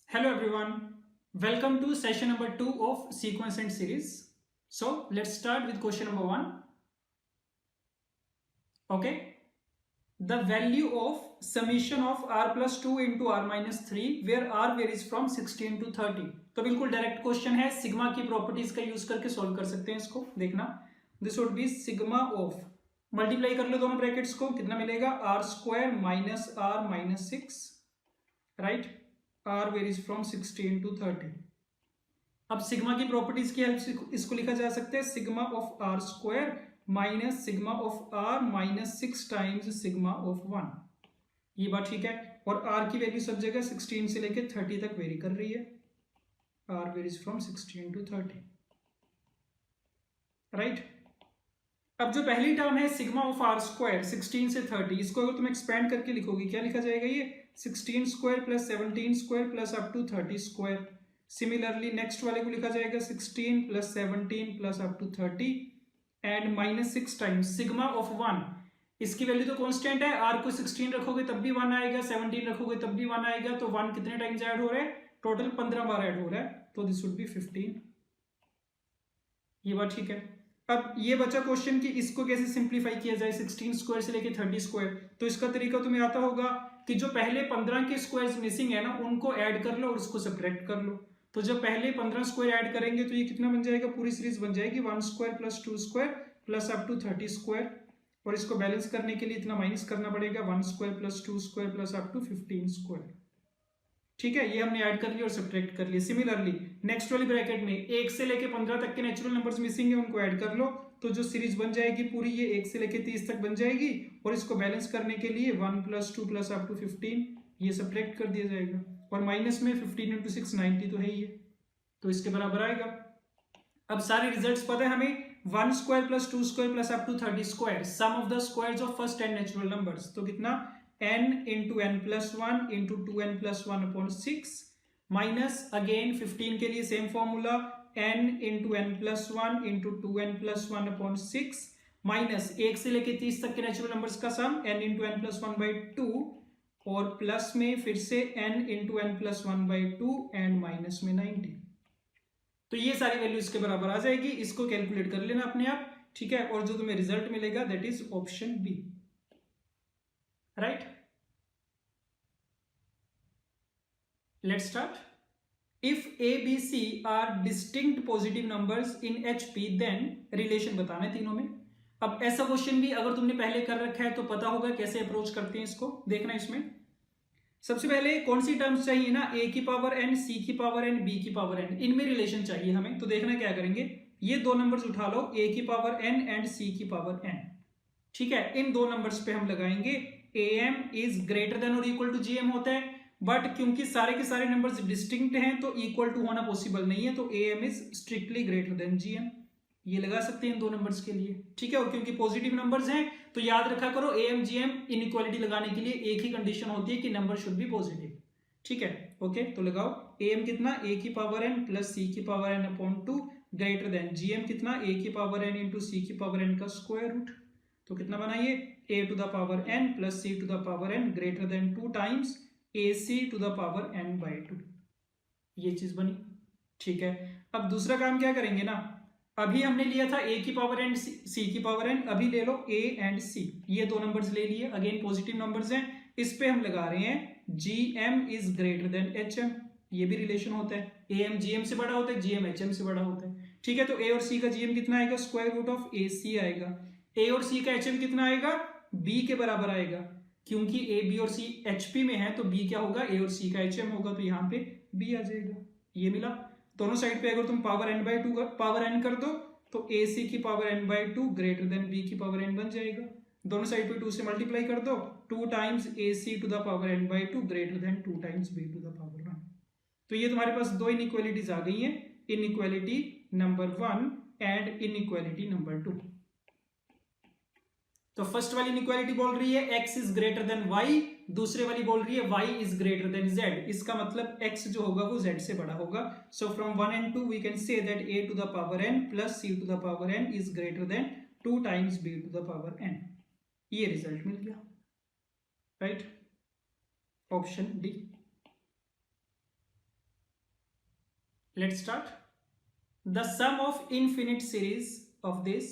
Hello everyone, welcome to session number 2 of sequence and series. So let's start with question number 1. Okay, the value of summation of r plus 2 into r minus 3 where r varies from 16 to 30. तो बिल्कुल direct question है, sigma की properties का use करके solve कर सकते हैं इसको. देखना, this would be sigma of, multiply कर लो दोनों ब्रैकेट्स को, कितना मिलेगा r square minus r minus 6, right. r varies from 16 to 30. अब सिग्मा की प्रॉपर्टीज की हेल्प से इसको लिखा जा सकता है sigma of r square minus sigma of r minus 6 times sigma of 1. ये बात ठीक है. और r की वैल्यू सब जगह 16 से लेकर 30 तक वेरी कर रही है. r varies from 16 to 30, right. अब जो पहली टर्म है सिग्मा ऑफ आर स्क्वायर 16 से 30, इसको अगर तुम एक्सपेंड करके लिखोगे क्या लिखा जाएगा, ये 16 square plus 17 square plus up to 30 square. Similarly next वाले को लिखा जाएगा 16 plus 17 plus up to 30 and minus 6 times sigma of 1. इसकी वैल्यू तो कांस्टेंट है, आर को 16 रखोगे तब भी 1 आएगा, 17 रखोगे तब भी 1 आएगा. तो 1 कितने टाइम्स ऐड हो रहा है, टोटल 15 बार ऐड हो रहा है. तो दिस वुड बी 15. ये बात ठीक है. अब ये बचा क्वेश्चन कि इसको कैसे सिंप्लीफाई किया जाए 16 स्क्वायर से लेके 30 स्क्वायर. तो इसका तरीका तुम्हें आता होगा कि जो पहले 15 के स्क्वायर्स मिसिंग है ना, उनको ऐड कर लो और उसको सब्ट्रैक्ट कर लो. तो जब पहले 15 स्क्वायर ऐड करेंगे तो ये कितना बन जाएगा, पूरी सीरीज बन जाएगी 1 square plus 2 square plus up to 30 square. और इसको बैलेंस करने के लिए इतना माइनस करना पड़ेगा 1 square plus 2 square plus up to 15 square. ठीक है, ये हमने ऐड कर लिया और सब्ट्रैक्ट कर लिया. सिमिलरली नेक्स्ट वाली ब्रैकेट में 1 से लेके 15 तक के नेचुरल नंबर्स मिसिंग है, उनको ऐड कर लो. तो जो सीरीज बन जाएगी पूरी ये 1 से लेके 30 तक बन जाएगी. और इसको बैलेंस करने के लिए 1 प्लस 2 प्लस अप टू 15 ये सब्ट्रैक्ट कर दिया जाएगा. और माइनस में 15 इंटू 6 90 तो है ही है, तो इसके बराबर आएगा. अब सारे रिजल्ट्स पता है हमें, 1 square plus 2 square plus up to 30 square, sum of the squares of first 10 natural numbers. तो कितना, n into n plus 1 into 2n plus 1 upon 6 minus again 15 के लिए same formula n into n plus 1 into 2n plus 1 upon 6 minus 1 से लेके 30 तक के natural numbers का sum n into n plus 1 by 2 और प्लस में फिर से n into n plus 1 by 2 and minus में 90. तो ये सारी वैल्यू इसके बराबर आ जाएगी. इसको कैलकुलेट कर लेना अपने आप, ठीक है. और जो तुम्हें रिजल्ट मिलेगा that is option B, right. Let's start. If a b c are distinct positive numbers in HP then relation बताना है तीनों में. अब ऐसा क्वेश्चन भी अगर तुमने पहले कर रखा है तो पता होगा कैसे अप्रोच करते हैं इसको. देखना, इसमें सबसे पहले कौन सी टर्म्स चाहिए ना, a की पावर n, c की पावर n, b की पावर n, इनमें रिलेशन चाहिए हमें. तो देखना क्या करेंगे, ये दो नंबर्स उठा लो, a की पावर n एंड c की पावर n. ठीक है, इन दो नंबर्स पे हम लगाएंगे am इज ग्रेटर देन और इक्वल टू gm होता है. बट क्योंकि सारे के सारे नंबर्स डिस्टिंक्ट हैं तो इक्वल टू होना पॉसिबल नहीं है, तो am is strictly greater than gm. ये लगा सकते हैं इन दो नंबर्स के लिए, ठीक है. और क्योंकि पॉजिटिव नंबर्स हैं तो याद रखा करो am gm इनइक्वालिटी लगाने के लिए एक ही कंडीशन होती है कि नंबर शुड बी पॉजिटिव. ठीक है, ओके. तो लगाओ am कितना, a की पावर n प्लस c की power n upon 2 greater than gm कितना, a की पावर n इंटू c की पावर n का स्क्वायर रूट. तो कितना बना ये, a to the power n plus c to the power n greater than 2 times ac to the power n by 2. ये चीज बनी, ठीक है. अब दूसरा काम क्या करेंगे ना, अभी हमने लिया था a की पावर n c की पावर n, अभी ले लो a एंड c, ये दो नंबर्स ले लिए, अगेन पॉजिटिव नंबर्स हैं. इस पे हम लगा रहे हैं gm is greater then hm. ये भी रिलेशन होता है, am gm से बड़ा होता है, gm hm से बड़ा होता है. ठीक है, तो a और c का gm कितना आएगा, स्क्वायर रूट ऑफ ac आएगा. a और c का hm कितना आएगा, b के बराबर आएगा. क्योंकि a b और c HP में है तो b क्या होगा, a और c का hm होगा, तो यहाँ पे b आ जाएगा. ये मिला. दोनों साइड पे अगर तुम power n by 2 power n कर दो तो ac की power n by 2 greater then b की पावर n बन जाएगा. दोनों साइड पे 2 से मल्टीप्लाई कर दो, 2 times ac to the power n by 2 greater than 2 times b to the power 1. तो ये तुम्हारे पास दो इनइक्वालिटीज आ गई हैं, inequality number 1 and inequality number 2. तो फर्स्ट वाली इनइक्वालिटी बोल रही है x is greater then y, दूसरे वाली बोल रही है y is greater then z. इसका मतलब x जो होगा वो z से बड़ा होगा. So from 1 and 2 we can say that a to the power n plus c to the power n is greater than 2 times b to the power n. ये result मिल गया, right. Option D. Let's start. The sum of infinite series of this.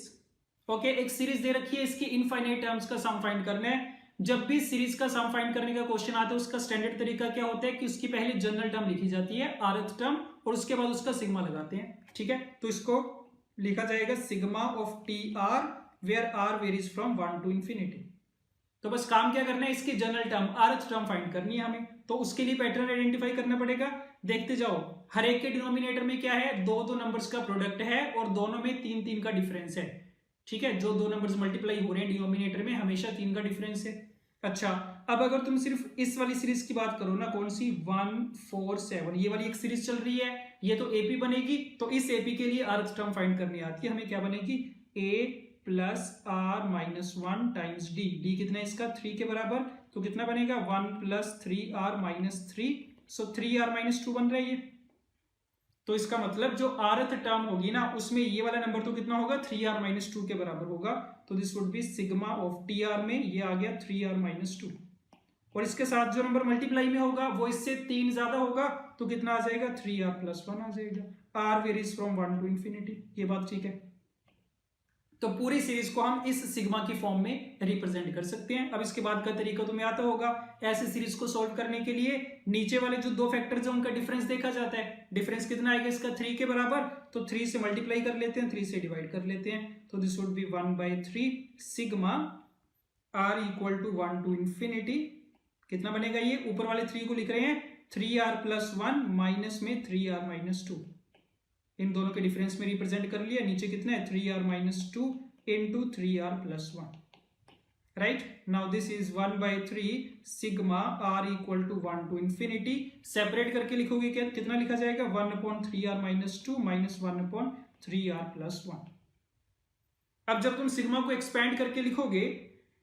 Okay, एक series दे रखी है, इसकी infinite terms का sum find करना है। जब भी सीरीज का सम फाइंड करने का क्वेश्चन आता है, उसका स्टैंडर्ड तरीका क्या होता है कि उसकी पहले जनरल टर्म लिखी जाती है, rth टर्म, और उसके बाद उसका सिग्मा लगाते हैं। ठीक है, तो इसको लिखा जाएगा sigma of t r where r varies from 1 to infinity। तो बस काम क्या करना है, इसकी general term rth term find करनी है हमें। तो उसके लिए पैटर्न आइडेंटिफाई करना पड़ेगा। देखते जाओ, हर एक के डिनोमिनेटर में क्या है, दो दो नंबर्स का प्रोडक्ट है और दोनों में 3 3 का डिफरेंस है। ठीक है, जो दो नंबर्स मल्टीप्लाई हो रहे हैं डिनोमिनेटर में, हमेशा 3 का डिफरेंस है। अच्छा, अब अगर तुम सिर्फ इस वाली सीरीज की बात करो ना, कौन सी, 1 4 7, ये वाली एक सीरीज चल रही है, ये तो एपी बनेगी। तो इस एपी के लिए rth टर्म फाइंड करनी आती है हमें, क्या बनेगी, a plus r minus 1 times d. D कितना है इसका, 3 के बराबर, तो कितना बनेगा, 1 प्लस 3r माइनस 3, सो 3r माइनस 2 बन रही है। तो इसका मतलब जो rth टर्म होगी ना, उसमें ये वाला नंबर तो कितना होगा, 3r माइनस 2 के बराबर होगा। तो this would be sigma of t are में ये आ गया 3r माइनस 2, और इसके साथ जो नंबर मल्टीप्लाई में होगा वो इससे 3 ज्यादा होगा, तो कितना आ जाएगा, 3r प्लस 1 आ जाएगा। r varies from 1 to infinity, ये बात ठीक है। तो पूरी सीरीज को हम इस सिग्मा की फॉर्म में रिप्रेजेंट कर सकते हैं। अब इसके बाद का तरीका तुम्हें आता होगा, ऐसे सीरीज को सॉल्व करने के लिए नीचे वाले जो दो फैक्टर्स हैं उनका डिफरेंस देखा जाता है। डिफरेंस कितना आएगा इसका, 3 के बराबर, तो 3 से मल्टीप्लाई कर लेते हैं, 3 से डिवाइड कर लेते हैं, तो this would be 1/3 sigma r equal to 1 to infinity। कितना बनेगा, ये ऊपर वाले 3 को लिख रहे हैं 3r प्लस 1 माइनस में 3r माइनस 2, इन दोनों के डिफरेंस में रिप्रेजेंट कर लिया। नीचे कितना है, 3r minus 2 into 3r plus 1, right. Now this is 1/3 sigma r equal to 1 to infinity। Separate करके लिखोगे क्या, कितना लिखा जाएगा, 1/3r minus 2 minus 1/3r plus 1। अब जब तुम सिग्मा को एक्सपैंड करके लिखोगे,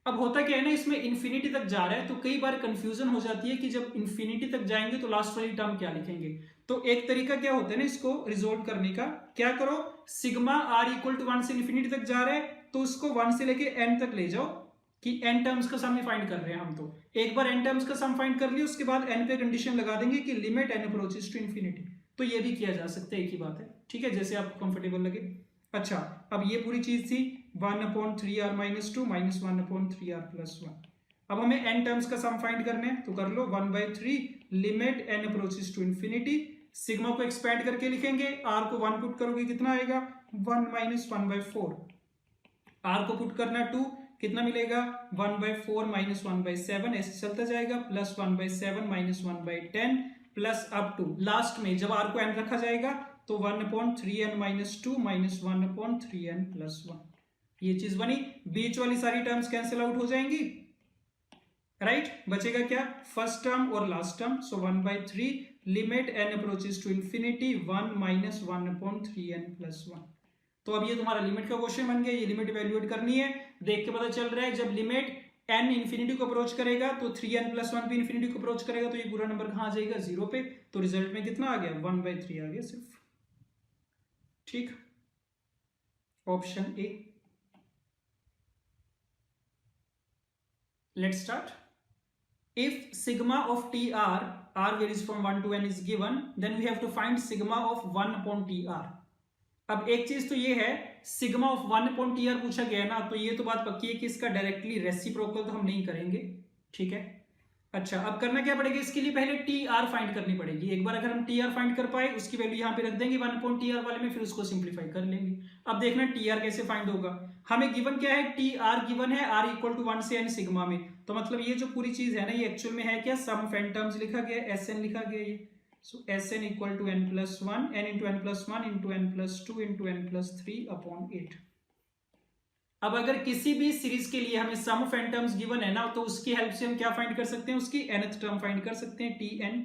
अब होता क्या है ना, इसमें इन्फिनिटी तक जा रहा है, तो कई बार कंफ्यूजन हो जाती है कि जब इन्फिनिटी तक जाएंगे तो लास्ट वाली टर्म क्या लिखेंगे। तो एक तरीका क्या होता है ना इसको रिजोल्व करने का, क्या करो, सिग्मा r इक्वल टू 1 से इन्फिनिटी तक जा रहा है, तो उसको 1 से लेके n तक ले जाओ कि n टर्म्स का सम फाइंड कर रहे हैं हम। तो एक बार n टर्म्स का सम फाइंड कर लिया, उसके बाद n पे कंडीशन लगा देंगे कि limit n approaches to infinity. तो ये भी किया जा सकता है, एक ही बात है, ठीक है, जैसे आपको कंफर्टेबल लगे। अच्छा, अब ये पूरी चीज थी 1/3r minus 2 minus 1/3r plus 1। अब हमें n टर्म्स का सम फाइंड करना है, तो कर लो 1/3 limit n approaches to infinity. Sigma को एक्सपैंड करके लिखेंगे, r को 1 पुट करोगे कितना आएगा, 1 माइनस 1/4, r को पुट करना 2, कितना मिलेगा, 1/4 माइनस 1/7, ऐसे चलता जाएगा, plus 1/7 minus 1/10 plus up to last में जब r को n रखा जाएगा तो 1/3n minus 2 minus 1/3n plus 1। ये चीज बनी, बीच वाली सारी टर्म्स कैंसिल आउट हो जाएंगी, राइट। बचेगा क्या, फर्स्ट टर्म और last term. So 1/3 limit n approaches to infinity 1 minus 1/3n plus 1। तो अब ये तुम्हारा लिमिट का क्वेश्चन बन गया, ये लिमिट इवैल्यूएट करनी है। देख के पता चल रहा है जब लिमिट n इंफिनिटी को अप्रोच करेगा तो 3n प्लस 1 भी इंफिनिटी को अप्रोच करेगा, तो ये पूरा नंबर कहां आ जाएगा, 0 पे। तो रिजल्ट में कितना आ गया, 1/3 आ गया सिर्फ, ठीक। Option A. Let's start. If sigma of t are, r varies from 1 to n is given, then we have to find sigma of 1 upon tr। अब एक चीज तो ये है, sigma of 1 upon T R पूछा गया है ना, तो ये तो बात पक्की है कि इसका डायरेक्टली रेसिप्रोकल तो हम नहीं करेंगे, ठीक है। अच्छा, अब करना क्या पड़ेगा, इसके लिए पहले टी आर फाइंड करनी पड़ेगी। एक बार अगर हम टी आर फाइंड कर पाए, उसकी वैल्यू यहाँ पे रख देंगे 1 अपॉन टी आर वाले में, फिर उसको सिंप्लीफाई कर लेंगे। अब देखना टी आर कैसे फाइंड होगा। हमें गिवन क्या है, टी आर गिवन है r इक्वल टू 1 से n सिग्मा में, तो मतलब ये जो पूरी चीज है ना, ये एक्चुअल में है क्या, सम ऑफ n टर्म्स लिखा गया, Sn लिखा गया ये। So Sn equal to n plus 1, n into n plus 1 into n plus 2 into n plus 3 upon 8। अब अगर किसी भी सीरीज के लिए हमें sum of n terms given है ना, तो उसकी हेल्प से हम क्या फाइंड कर सकते हैं, उसकी nth टर्म फाइंड कर सकते हैं, tn।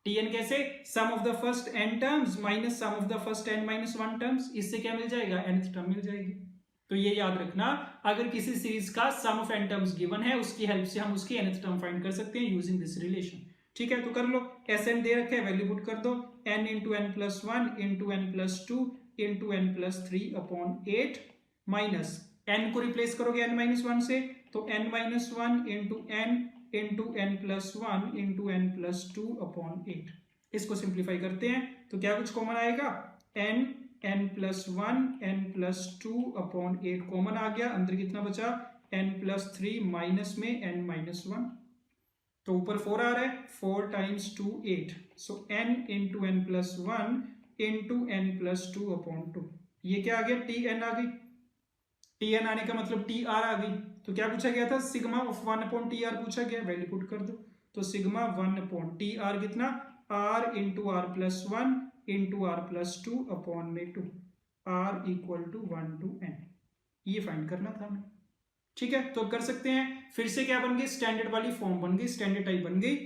tn कैसे, sum of the first n terms minus sum of the first n minus 1 terms, इससे क्या मिल जाएगा, nth टर्म मिल जाएगी। तो ये याद रखना, अगर किसी सीरीज का सम ऑफ n टर्म्स गिवन है, उसकी हेल्प से हम उसकी nth टर्म फाइंड कर सकते हैं यूजिंग दिस रिलेशन, ठीक है। तो कर लो, Sn दे रखे, वैल्यू पुट कर दो, n into n plus 1 into n plus 2 into n plus 3 upon 8 minus n को रिप्लेस करोगे n माइनस 1 से, तो n minus 1 into n plus 1 into n plus 2 upon 8। इसको सिंप्लीफाई करते हैं, तो क्या कुछ कॉमन आएगा, n n+1 n+2/8 कॉमन आ गया, अंदर कितना बचा n+3 माइनस में n-1, तो ऊपर 4 आ रहा है, 4 × 2 8, सो n × n+1 × n+2/2, ये क्या आ गया tn आ गई, tn आने का मतलब tr आ गई, तो क्या पूछा गया था, सिग्मा ऑफ 1/tr पूछा गया, वैल्यू पुट कर दो, तो सिग्मा 1/tr कितना r × r+1 × r+2/2, r = 1 to n, ये फाइंड करना था हमें। ठीक है, तो कर सकते हैं, फिर से क्या बन गई, स्टैंडर्ड वाली फॉर्म बन गई, स्टैंडर्ड टाइप बन गई।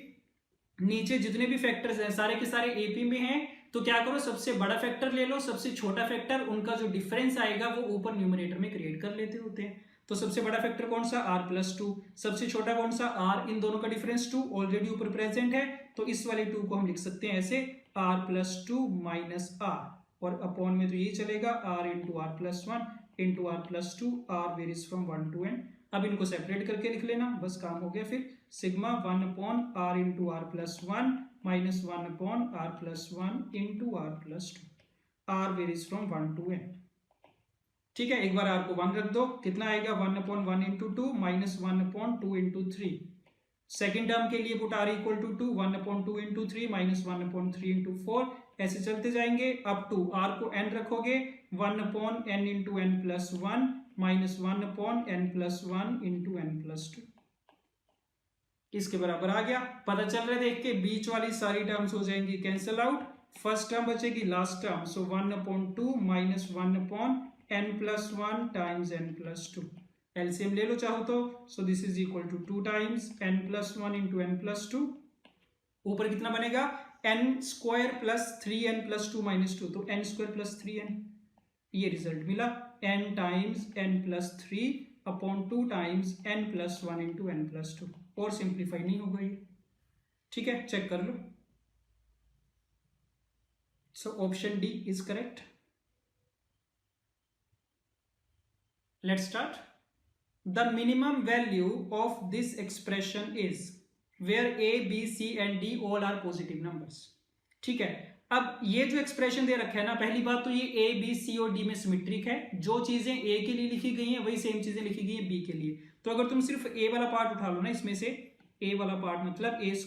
नीचे जितने भी फैक्टर्स हैं सारे के सारे एपी में हैं, तो क्या करो, सबसे बड़ा फैक्टर ले लो, सबसे छोटा फैक्टर, उनका जो डिफरेंस आएगा वो ऊपर न्यूमरेटर में क्रिएट कर लेते होते हैं। तो सबसे बड़ा फैक्टर कौन सा, r+2, सबसे छोटा कौन सा, r, इन दोनों का डिफरेंस 2 ऑलरेडी ऊपर प्रेजेंट है, तो इस वाले 2 को हम लिख सकते हैं ऐसे r+2 - r, और अपॉन में तो यही चलेगा r × r+1 × r+2, r varies from 1 to n। अब इनको सेपरेट करके लिख लेना, बस काम हो गया। फिर sigma 1/r × r+1 - 1/r+1 × r+2, r varies from 1 to n। ठीक है, एक बार r को 1 रख दो, कितना आएगा 1/1 × 2 - 1/2 × 3। सेकेंड टर्म के लिए पुट r = 2, 1/2 × 3 - 1/3 × 4, ऐसे चलते जाएंगे अप टू r को n रखोगे 1/n × n+1 - 1/n+1 × n+2, इसके बराबर आ गया। पता चल रहा है देख के, बीच वाली सारी टर्म्स हो जाएंगी कैंसिल आउट, फर्स्ट टर्म बचेगी last term, so 1/2 - 1/n+1 × n+2, LCM ले लो चाहो तो, so this is equal to 2 × n+1 × n+2, ऊपर कितना बनेगा n² + 3n+2 - 2, तो n² + 3n, ये रिजल्ट मिला, n × n+3/2 × n+1 × n+2, और सिंप्लीफाई नहीं होगा ये। ठीक है, चेक कर लो, so option D is correct. Let's start. The minimum value of this expression is where a, b, c and d all are positive numbers. ठीक है, अब ये जो एक्सप्रेशन दे रखा है ना, पहली बात तो ये a, b, c और d में सिमेट्रिक है, जो चीजें a के लिए लिखी गई हैं वही सेम चीजें लिखी गई हैं b के लिए। तो अगर तुम सिर्फ a वाला पार्ट उठा लो ना, इसमें से a वाला पार्ट मतलब a² +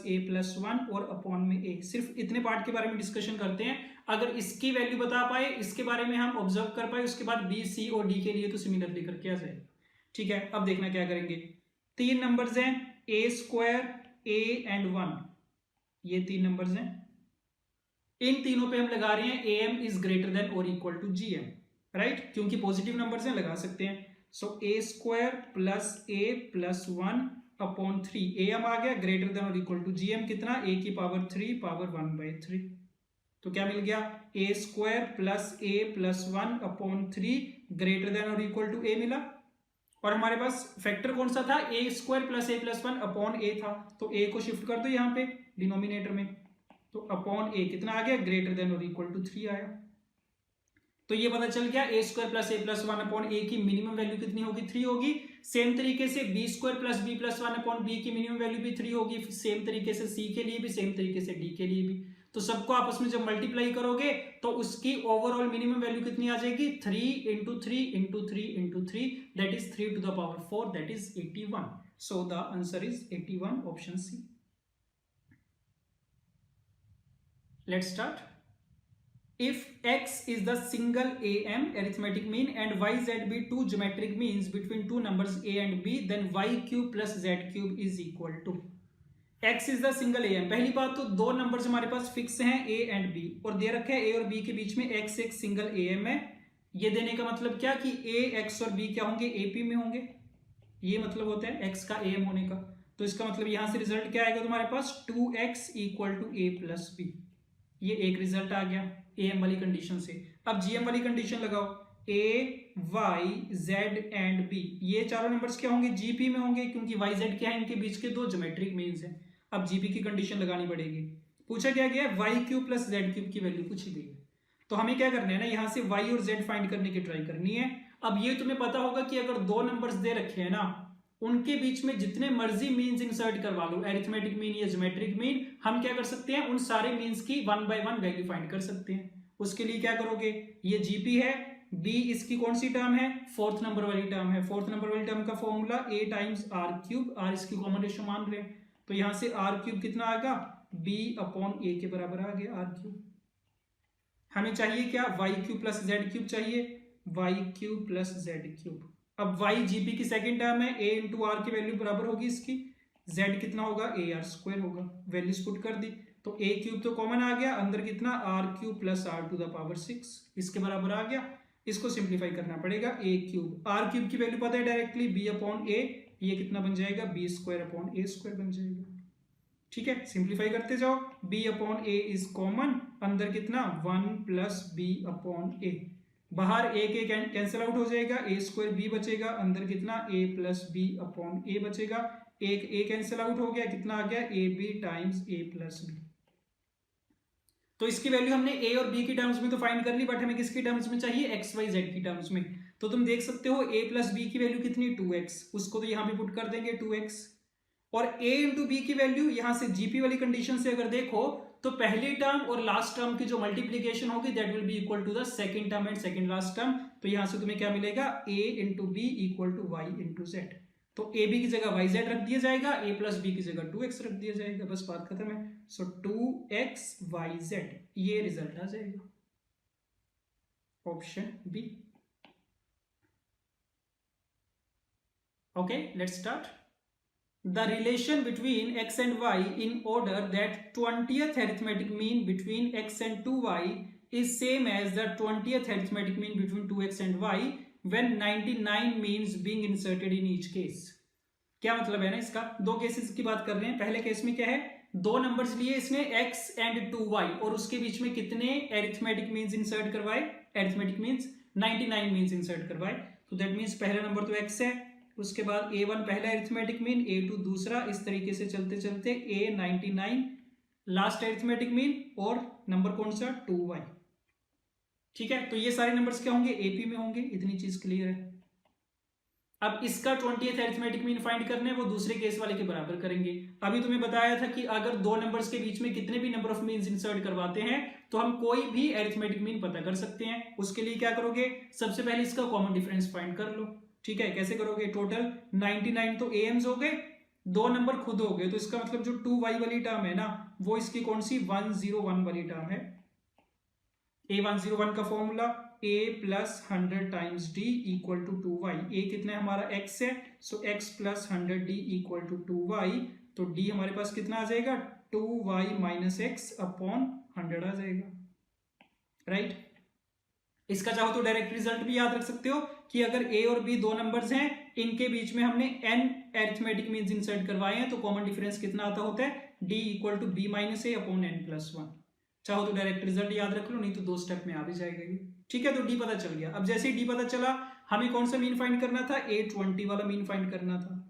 a+1 और अपॉन में a, सिर्फ इतने पार्ट के बारे में डिस्कशन करते हैं। अगर इसकी वैल्यू बता पाए, इसके बारे में हम ऑब्जर्व कर पाए, उसके बाद b, c और d के लिए तो सिमिलरली करके आ जाए। ठीक है, अब देखना क्या करेंगे, 3 नंबर्स हैं a², a and 1, ये 3 नंबर्स हैं, इन तीनों पे हम लगा रहे हैं am इज ग्रेटर देन और इक्वल टू gm, राइट, क्योंकि पॉजिटिव नंबर्स हैं लगा सकते हैं। सो a² + a+1/3, am आ गया ग्रेटर देन और इक्वल टू gm, कितना a⁻3 पावर 1/3, तो क्या मिल गया a² + a+1/3 ग्रेटर देन और इक्वल टू a मिला, और हमारे पास फैक्टर कौन सा था, a² + a+1/a था, तो a को शिफ्ट कर दो यहाँ पे डिनोमिनेटर में, तो अपॉन a कितना आ गया, ग्रेटर देन और इक्वल टू 3 आया। तो ये पता चल गया a² + a+1/a की मिनिमम वैल्यू कितनी होगी, 3 होगी। सेम तरीके से b² + b+1/b की मिनिमम वैल्यू भी 3 होगी, सेम तरीके से c के लिए भी, सेम तरीके से d के लिए भी। तो सबको आपस में जब मल्टीप्लाई करोगे तो उसकी ओवरऑल मिनिमम वैल्यू कितनी आ जाएगी, 3 × 3 × 3 × 3, that is 3⁴, that is 81। So the answer is 81, option C. Let's start. If x is the single am arithmetic mean and yz be two geometric means between two numbers a and b, then y³ + z³ is equal to x is the single am। पहली बात तो दो numbers हमारे पास fix हैं a and b, और दे रखे हैं a और b के बीच में x एक सिंगल am है। ये देने का मतलब क्या कि a, x और b क्या होंगे, ap में होंगे, ये मतलब होता है x का am होने का। तो इसका मतलब यहां से रिजल्ट क्या आएगा तुम्हारे पास, 2x = a + b, ये एक रिजल्ट आ गया am वाली कंडीशन से। अब gm वाली कंडीशन लगाओ, a, y, z and b, ये चारों नंबर्स क्या होंगे, gp में होंगे, क्योंकि y z क्या है, इनके बीच के दो ज्योमेट्रिक मीन्स हैं। अब gp की कंडीशन लगानी पड़ेगी। पूछा क्या गया, y³ + z³ की वैल्यू पूछी गई है, तो हमें क्या करना है ना, यहाँ से y और z फाइंड करने की ट्राई करनी है। अब ये तुम्हें पता होगा कि अगर दो नंबर्स दे रखे हैं ना, उनके बीच में जितने मर्जी मीन्स इंसर्ट करवा लो, एरिथमेटिक मीन या ज्योमेट्रिक मीन, हम क्या कर सकते हैं, उन सारे मीन्स की 1 बाय 1 वैल्यू फाइंड कर सकते हैं। उसके लिए क्या करोगे, ये जीपी है, बी इसकी कौन सी टर्म है, फोर्थ नंबर वाली टर्म है। फोर्थ नंबर वाली टर्म का formula a times r cube, r इसकी कॉमन रेशियो मान रहे हैं, तो यहां से आर क्यूब कितना आएगा, b अपॉन ए के बराबर आ गया आर क्यूब। हमें चाहिए क्या, y cube plus z cube चाहिए, y cube plus z cube. अब वाई जीपी की सेकंड टर्म है, a इंटू आर की वैल्यू बराबर होगी इसकी, z कितना होगा, ए आर स्क्वायर होगा, वैल्यूज पुट कर दी, तो a क्यूब तो कॉमन आ गया, अंदर कितना r cube plus r to the power 6 इसके बराबर आ गया। इसको सिंप्लीफाई करना पड़ेगा, a क्यूब, आर क्यूब की वैल्यू पता है डायरेक्टली, b अपॉन ए, ये कितना बन जाएगा, बी स्क्वायर अपॉन ए स्क्वायर बन जाएगा। ठीक है, सिंप्लीफाई करते जाओ, b upon A is common, अंदर कितना 1 प्लस बी अपॉन ए, बाहर a के कैंसिल आउट हो जाएगा, ए स्क्वायर बी बचेगा, अंदर कितना a प्लस बी अपॉन ए बचेगा, एक a कैंसिल आउट हो गया, कितना आ गया, a b times a plus b. तो इसकी वैल्यू हमने a और b की टर्म्स में तो फाइंड कर ली, बट हमें किसकी टर्म्स में चाहिए, एक्स वाई जेड की टर्म्स में। तो तुम देख सकते हो a प्लस बी की वैल्यू कितनी, 2x, उसको तो यहां पे पुट कर देंगे 2x, और a इंटू बी की वैल्यू यहां से जीपी वाली कंडीशन से अगर देखो तो पहली टर्म और लास्ट टर्म की जो मल्टीप्लीकेशन होगी that will be equal to the second term and second last term. तो यहां से तुम्हें क्या मिलेगा, a into b equal to y into z. तो ए बी की जगह वाई जेड रख दिया जाएगा, a प्लस बी की जगह 2x रख दिया जाएगा, बस बात खत्म है। सो 2x वाई जेड, ये रिजल्ट आ जाएगा, option B. Okay, let's start. The relation between x and y in order that 20th arithmetic mean between x and 2y is same as the 20th arithmetic mean between 2x and y when 99 means being inserted in each case। क्या मतलब है ना इसका, दो cases की बात कर रहे हैं। पहले केस में क्या है, दो नंबर्स लिए इसने x and 2y और उसके बीच में कितने एरिथमेटिक मीन्स इंसर्ट करवाए, एरिथमेटिक मीन्स 99 मीन्स इंसर्ट करवाए। तो दैट मीन्स पहला नंबर तो x है, उसके बाद a1 पहला एरिथमेटिक मीन, a2 दूसरा, इस तरीके से चलते चलते a 99 लास्ट एरिथमेटिक मीन, और नंबर कौन सा, 2y। ठीक है, तो ये सारे नंबर्स क्या होंगे, एपी में होंगे, इतनी चीज क्लियर है। अब इसका 20th एरिथमेटिक मीन फाइंड करने वो दूसरे केस वाले के बराबर करेंगे। अभी तुम्हें बताया था कि अगर दो नंबर्स के बीच में कितने भी नंबर ऑफ मीन्स इंसर्ट करवाते हैं तो हम कोई भी एरिथमेटिक मीन पता कर सकते हैं। उसके लिए क्या करोगे, सबसे पहले इसका कॉमन डिफरेंस फाइंड कर लो। ठीक है, कैसे करोगे, टोटल 99 तो एम्स हो गए, दो नंबर खुद हो गए, तो इसका मतलब जो 2y वाली टर्म है ना वो इसकी कौन सी 101 वाली टर्म है। a101 का formula a plus 100 times d equal to 2y, a कितना है हमारा x है, so x plus 100d equal to 2y, तो d हमारे पास कितना आ जाएगा, 2y माइनस एक्स अपॉन 100 आ जाएगा, राइट। इसका चाहो तो डायरेक्ट रिजल्ट भी याद रख सकते हो कि अगर a और b दो नंबर्स हैं, इनके बीच में हमने n एरिथमेटिक मीन्स इंसर्ट करवाए हैं, तो कॉमन डिफरेंस कितना आता होता है, d equal to b minus a upon n plus 1। चाहो तो डायरेक्ट रिजल्ट याद रख लो, नहीं तो दो स्टेप में आ भी जाएगा ये। ठीक है, तो d पता चल गया। अब जैसे ही d पता चला, हमें कौन सा मीन फाइंड करना था, a20 वाला मीन फाइंड करना था।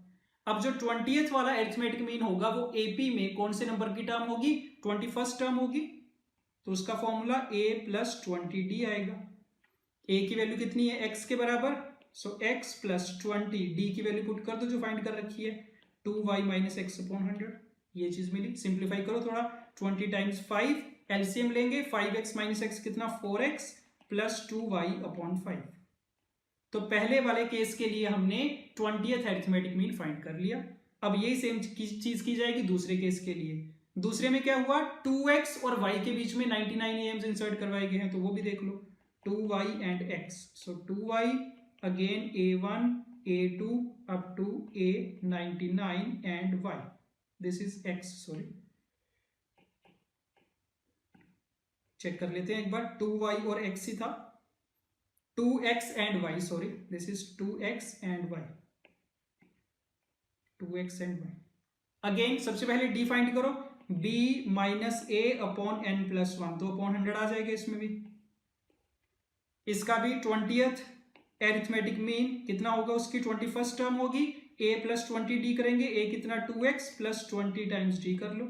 अब जो 20th वाला एरिथमेटिक मीन होगा वो AP में कौन से नंबर की टर्म होगी, 21st टर्म होगी, तो उसका फॉर्मूला a प्लस 20d आएगा। a की वैल्यू कितनी है, x के बराबर, सो x प्लस 20, d की वैल्यू पुट कर दो जो फाइंड कर रखी है, 2y माइनस एक्स अपॉन 100, ये चीज मिली। सिंप्लीफाई करो थोड़ा, 20 टाइम्स 5, एलसीएम लेंगे, 5x माइनस एक्स कितना 4x प्लस 2y अपॉन 5। तो पहले वाले केस के लिए हमने 20th एरिथमेटिक मीन फाइंड कर लिया। अब यही सेम चीज की जाएगी दूसरे केस के लिए। दूसरे में क्या हुआ, 2x और y के बीच में 99 एम्स इंसर्ट करवाए गए हैं, तो वो भी देख लो, 2y and x, so 2y again a1 a2 up to a99 and y, this is x, sorry check कर लेते हैं एक बार, 2y और x ही था, 2x and y, sorry this is 2x and y, 2x and y। Again सबसे पहले d find करो, b minus a upon n plus 1, तो अपॉन 100 आ जाएगा इसमें भी। इसका भी 20th एरिथमेटिक मीन कितना होगा, उसकी 21st टर्म होगी, a प्लस 20d करेंगे, a कितना 2x प्लस 20 टाइम्स d कर लो,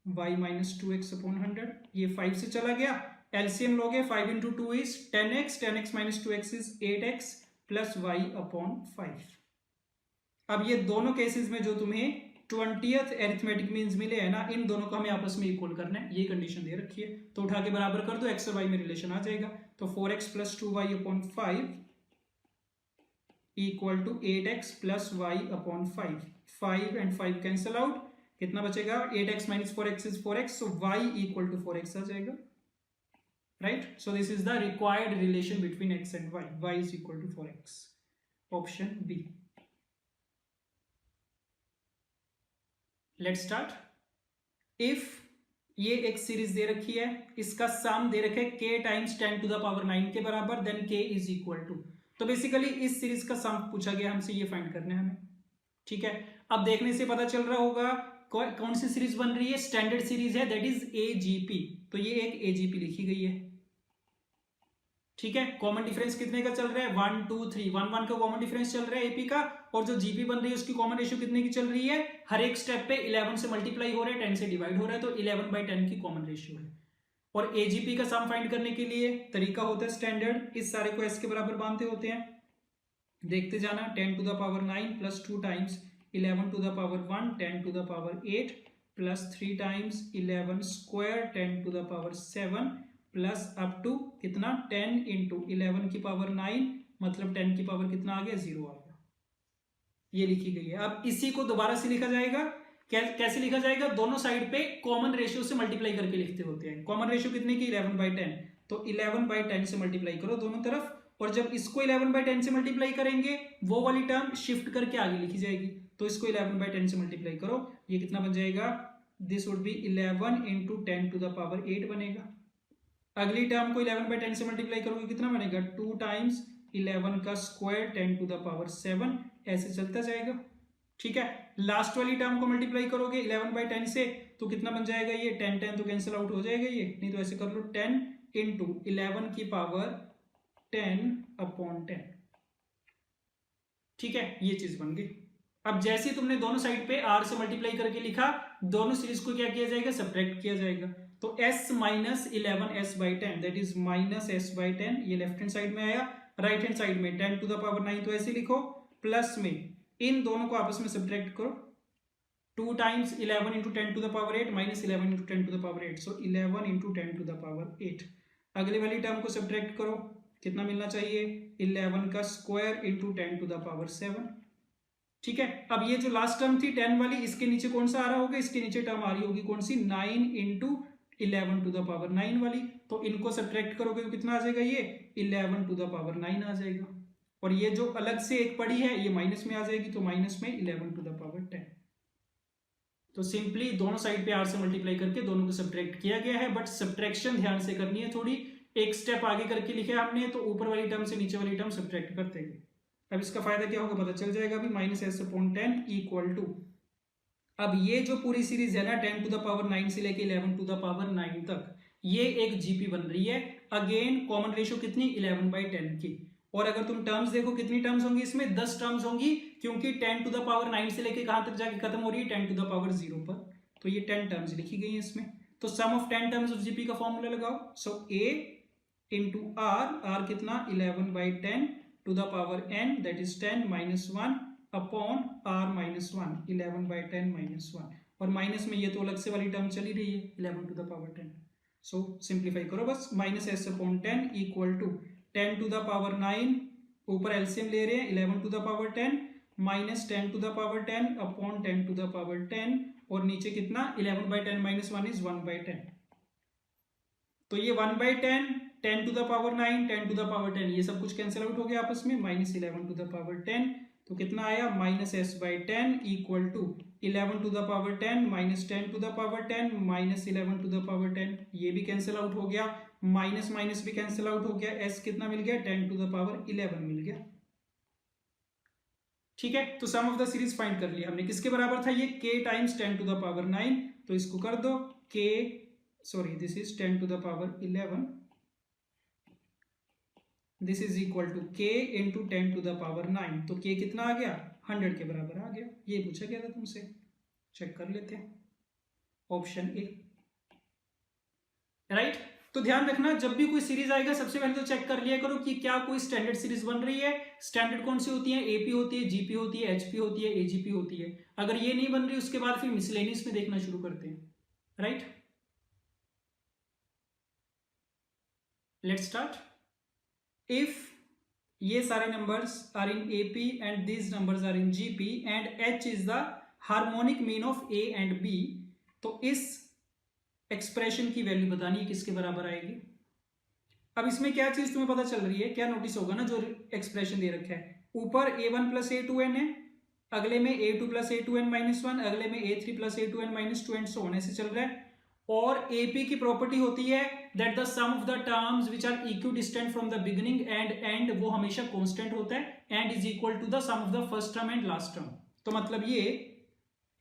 y माइनस 2x अपॉन 100, ये 5 से चला गया, एलसीएम लोगे, 5 into 2 is 10x, 10x minus 2x is 8x plus y upon 5। अब ये दोनों केसेस में जो तुम्हें 20th एरिथमेटिक मीन्स मिले हैं ना, इन दोनों को हमें आपस में इक्वल करना है, ये कंडीशन दे रखी है। तो उठा के बराबर कर दो, एक्स और वाई में रिलेशन आ जाएगा। तो 4x + 2y upon 5 equal to 8x + y upon 5। 5 and 5 cancel out, कितना बचेगा? 8x - 4x is 4x, so y equal to 4x आ जाएगा, right. So this is the required relation between x and y is equal to 4x, option B. Let's start. If ये एक series दे रखी है, इसका सम दे रखे k times 10 to the power 9 के बराबर, then k is equal to, तो बेसिकली इस सीरीज का सम पूछा गया हमसे, ये फाइंड करना है हमें, ठीक है। अब देखने से पता चल रहा होगा कौन सी सीरीज बन रही है, स्टैंडर्ड सीरीज है, दैट इज AGP। तो ये एक AGP लिखी गई है, ठीक है। कॉमन डिफरेंस कितने का चल रहा है? 1 2 3, 1 1 का कॉमन डिफरेंस चल रहा है AP का, और जो GP बन रही है उसकी कॉमन रेशियो कितने की चल रही है? हर एक स्टेप पे 11 से मल्टीप्लाई हो रहा है, 10 से डिवाइड हो रहा है, तो 11/10 की कॉमन रेशियो है। और AGP का सम फाइंड करने के लिए तरीका होता है स्टैंडर्ड, इस सारे को S के बराबर बांधते होते हैं, देखते जाना। 10 to the power 9 + 2 times 11 to the power 1 10 to the power 8 + 3 times 11 square 10 to the power 7 plus up to कितना 10 × 11 की पावर 9, मतलब 10 की पावर कितना आ गया? 0 आ गया, ये लिखी गई है। अब इसी को दोबारा से लिखा जाएगा, कैसे लिखा जाएगा? दोनों साइड पे कॉमन रेशियो से मल्टीप्लाई करके लिखते होते हैं। कॉमन रेशियो कितने की? 11/10, तो 11/10 से मल्टीप्लाई करो दोनों तरफ, और जब इसको 11/10 से मल्टीप्लाई करेंगे, वो वाली टर्म शिफ्ट करके आगे लिखी जाएगी, तो इसको 11/10 से मल्टीप्लाई करो, ये कितना बन जाएगा? This would be 11 × 10 to the power 8 बनेगा। अगली टर्म को 11/10 से मल्टीप्लाई करोगे, कितना बनेगा? 2 टाइम्स 11 का स्क्वायर 10 टू द पावर 7, ऐसे चलता जाएगा, ठीक है। लास्ट वाली टर्म को मल्टीप्लाई करोगे 11/10 से, तो कितना बन जाएगा? ये 10 10 तो कैंसिल आउट हो जाएगा, ये नहीं तो ऐसे कर लो 10 × 11 की पावर 10/10, ठीक है, ये चीज बन गई। अब जैसे तुमने दोनों साइड पे r से मल्टीप्लाई करके लिखा, दोनों सीरीज को क्या किया जाएगा? सब्ट्रैक्ट किया जाएगा, तो s - 11s/10 that is -s/10, ये लेफ्ट हैंड साइड में आया। राइट हैंड साइड में 10 टू द पावर 9, तो ऐसे लिखो, प्लस में इन दोनों को आपस में सब्ट्रैक्ट करो, 2 times 11 × 10 to the power 8 -11 × 10 to the power 8, so 11 × 10 to the power 8। अगली वाली टर्म को सब्ट्रैक्ट करो, कितना मिलना चाहिए? 11 का स्क्वायर × 10 टू द पावर 7, ठीक है। अब ये जो लास्ट टर्म थी 10 वाली, इसके नीचे कौन सा आ रहा होगा? इसके नीचे टर्म आ रही होगी कौन सी? 9 × 11 टू द पावर 9 वाली, तो इनको सब्ट्रैक्ट करोगे तो कितना आ जाएगा? ये 11 टू द पावर 9 आ जाएगा, और ये जो अलग से एक पड़ी है ये माइनस में आ जाएगी, तो माइनस में 11 टू द पावर 10। तो सिंपली दोनों साइड पे r से मल्टीप्लाई करके दोनों को सब्ट्रैक्ट किया गया है, बट सब्ट्रैक्शन ध्यान से करनी है थोड़ी, एक स्टेप आगे करके लिखा हमने, तो ऊपर वाली टर्म से नीचे वाली टर्म सब्ट्रैक्ट करते गए। अब इसका फायदा क्या होगा पता चल जाएगा अभी, -s/10 इक्वल टू, अब ये जो पूरी सीरीज है ना 10 टू द पावर 9 से लेके 11 टू द पावर 9 तक, ये एक जीपी बन रही है। अगेन कॉमन रेशियो कितनी? 11/10 की, और अगर तुम टर्म्स देखो कितनी टर्म्स होंगी इसमें? 10 टर्म्स होंगी, क्योंकि 10 टू द पावर 9 से लेके कहां तक जाके खत्म हो रही है? 10 टू द पावर 0 पर, तो ये 10 टर्म्स लिखी गई है इसमें। तो sum of 10 terms of GP का फॉर्मूला लगाओ, सो a × r कितना? 11/10 to the power n, that is 10 - 1 upon r - 1, 11/10 - 1, और माइनस में ये तो अलग से वाली टर्म चली रही है 11 to the power 10, so simplify करो बस, -s/10 equal to 10 to the power 9, ऊपर एलसीएम ले रहे हैं 11 to the power 10 -10 to the power 10 upon 10 to the power 10, और नीचे कितना? 11/10 - 1 इज 1/10, तो ये 1/10, 10 to the power 9, 10 to the power 10, ये सब कुछ कैंसिल आउट हो गया आपस में, -11 टू द पावर 10, तो कितना आया? -s/10 equal to 11 to the power 10 -10 to the power 10 -11 to the power 10, ये भी कैंसिल आउट हो गया, माइनस माइनस भी कैंसिल आउट हो गया, s कितना मिल गया? 10 टू द पावर 11 मिल गया, ठीक है। तो sum of the series find कर लिया हमने, किसके बराबर था ये? k times 10 to the power 9, तो इसको कर दो this is 10 to the power 11, this is equal to k × 10 to the power 9, तो k कितना आ गया? 100 के बराबर आ गया, ये पूछा गया था तुमसे, चेक कर लेते हैं, ऑप्शन ए, राइट। तो ध्यान रखना, जब भी कोई सीरीज आएगा सबसे पहले तो चेक कर लिया करो कि क्या कोई स्टैंडर्ड सीरीज बन रही है। स्टैंडर्ड कौन सी होती है? एपी होती है, जीपी होती है, एचपी होती है, एजीपी होती है। अगर ये नहीं बन रही उसके बाद फिर मिसलेनियस में देखना शुरू करते हैं। Right, let's start. इफ ये सारे numbers are in AP and these numbers are in GP and H is the harmonic mean of a and b, तो इस एक्सप्रेशन की वैल्यू बतानी है किसके बराबर आएगी। अब इसमें क्या चीज तुम्हें पता चल रही है, क्या नोटिस होगा ना, जो एक्सप्रेशन दे रखा है ऊपर a1 प्लस a2n है, अगले में a2 प्लस a2n माइनस 1, अगले में a3 plus a2n minus 2 and so on ऐसे चल रहा है। और AP की प्रॉपर्टी होती है that the sum of the terms which are equidistant from the beginning and end वो हमेशा कांस्टेंट होता है and is equal to the sum of the first term and last term. तो मतलब ये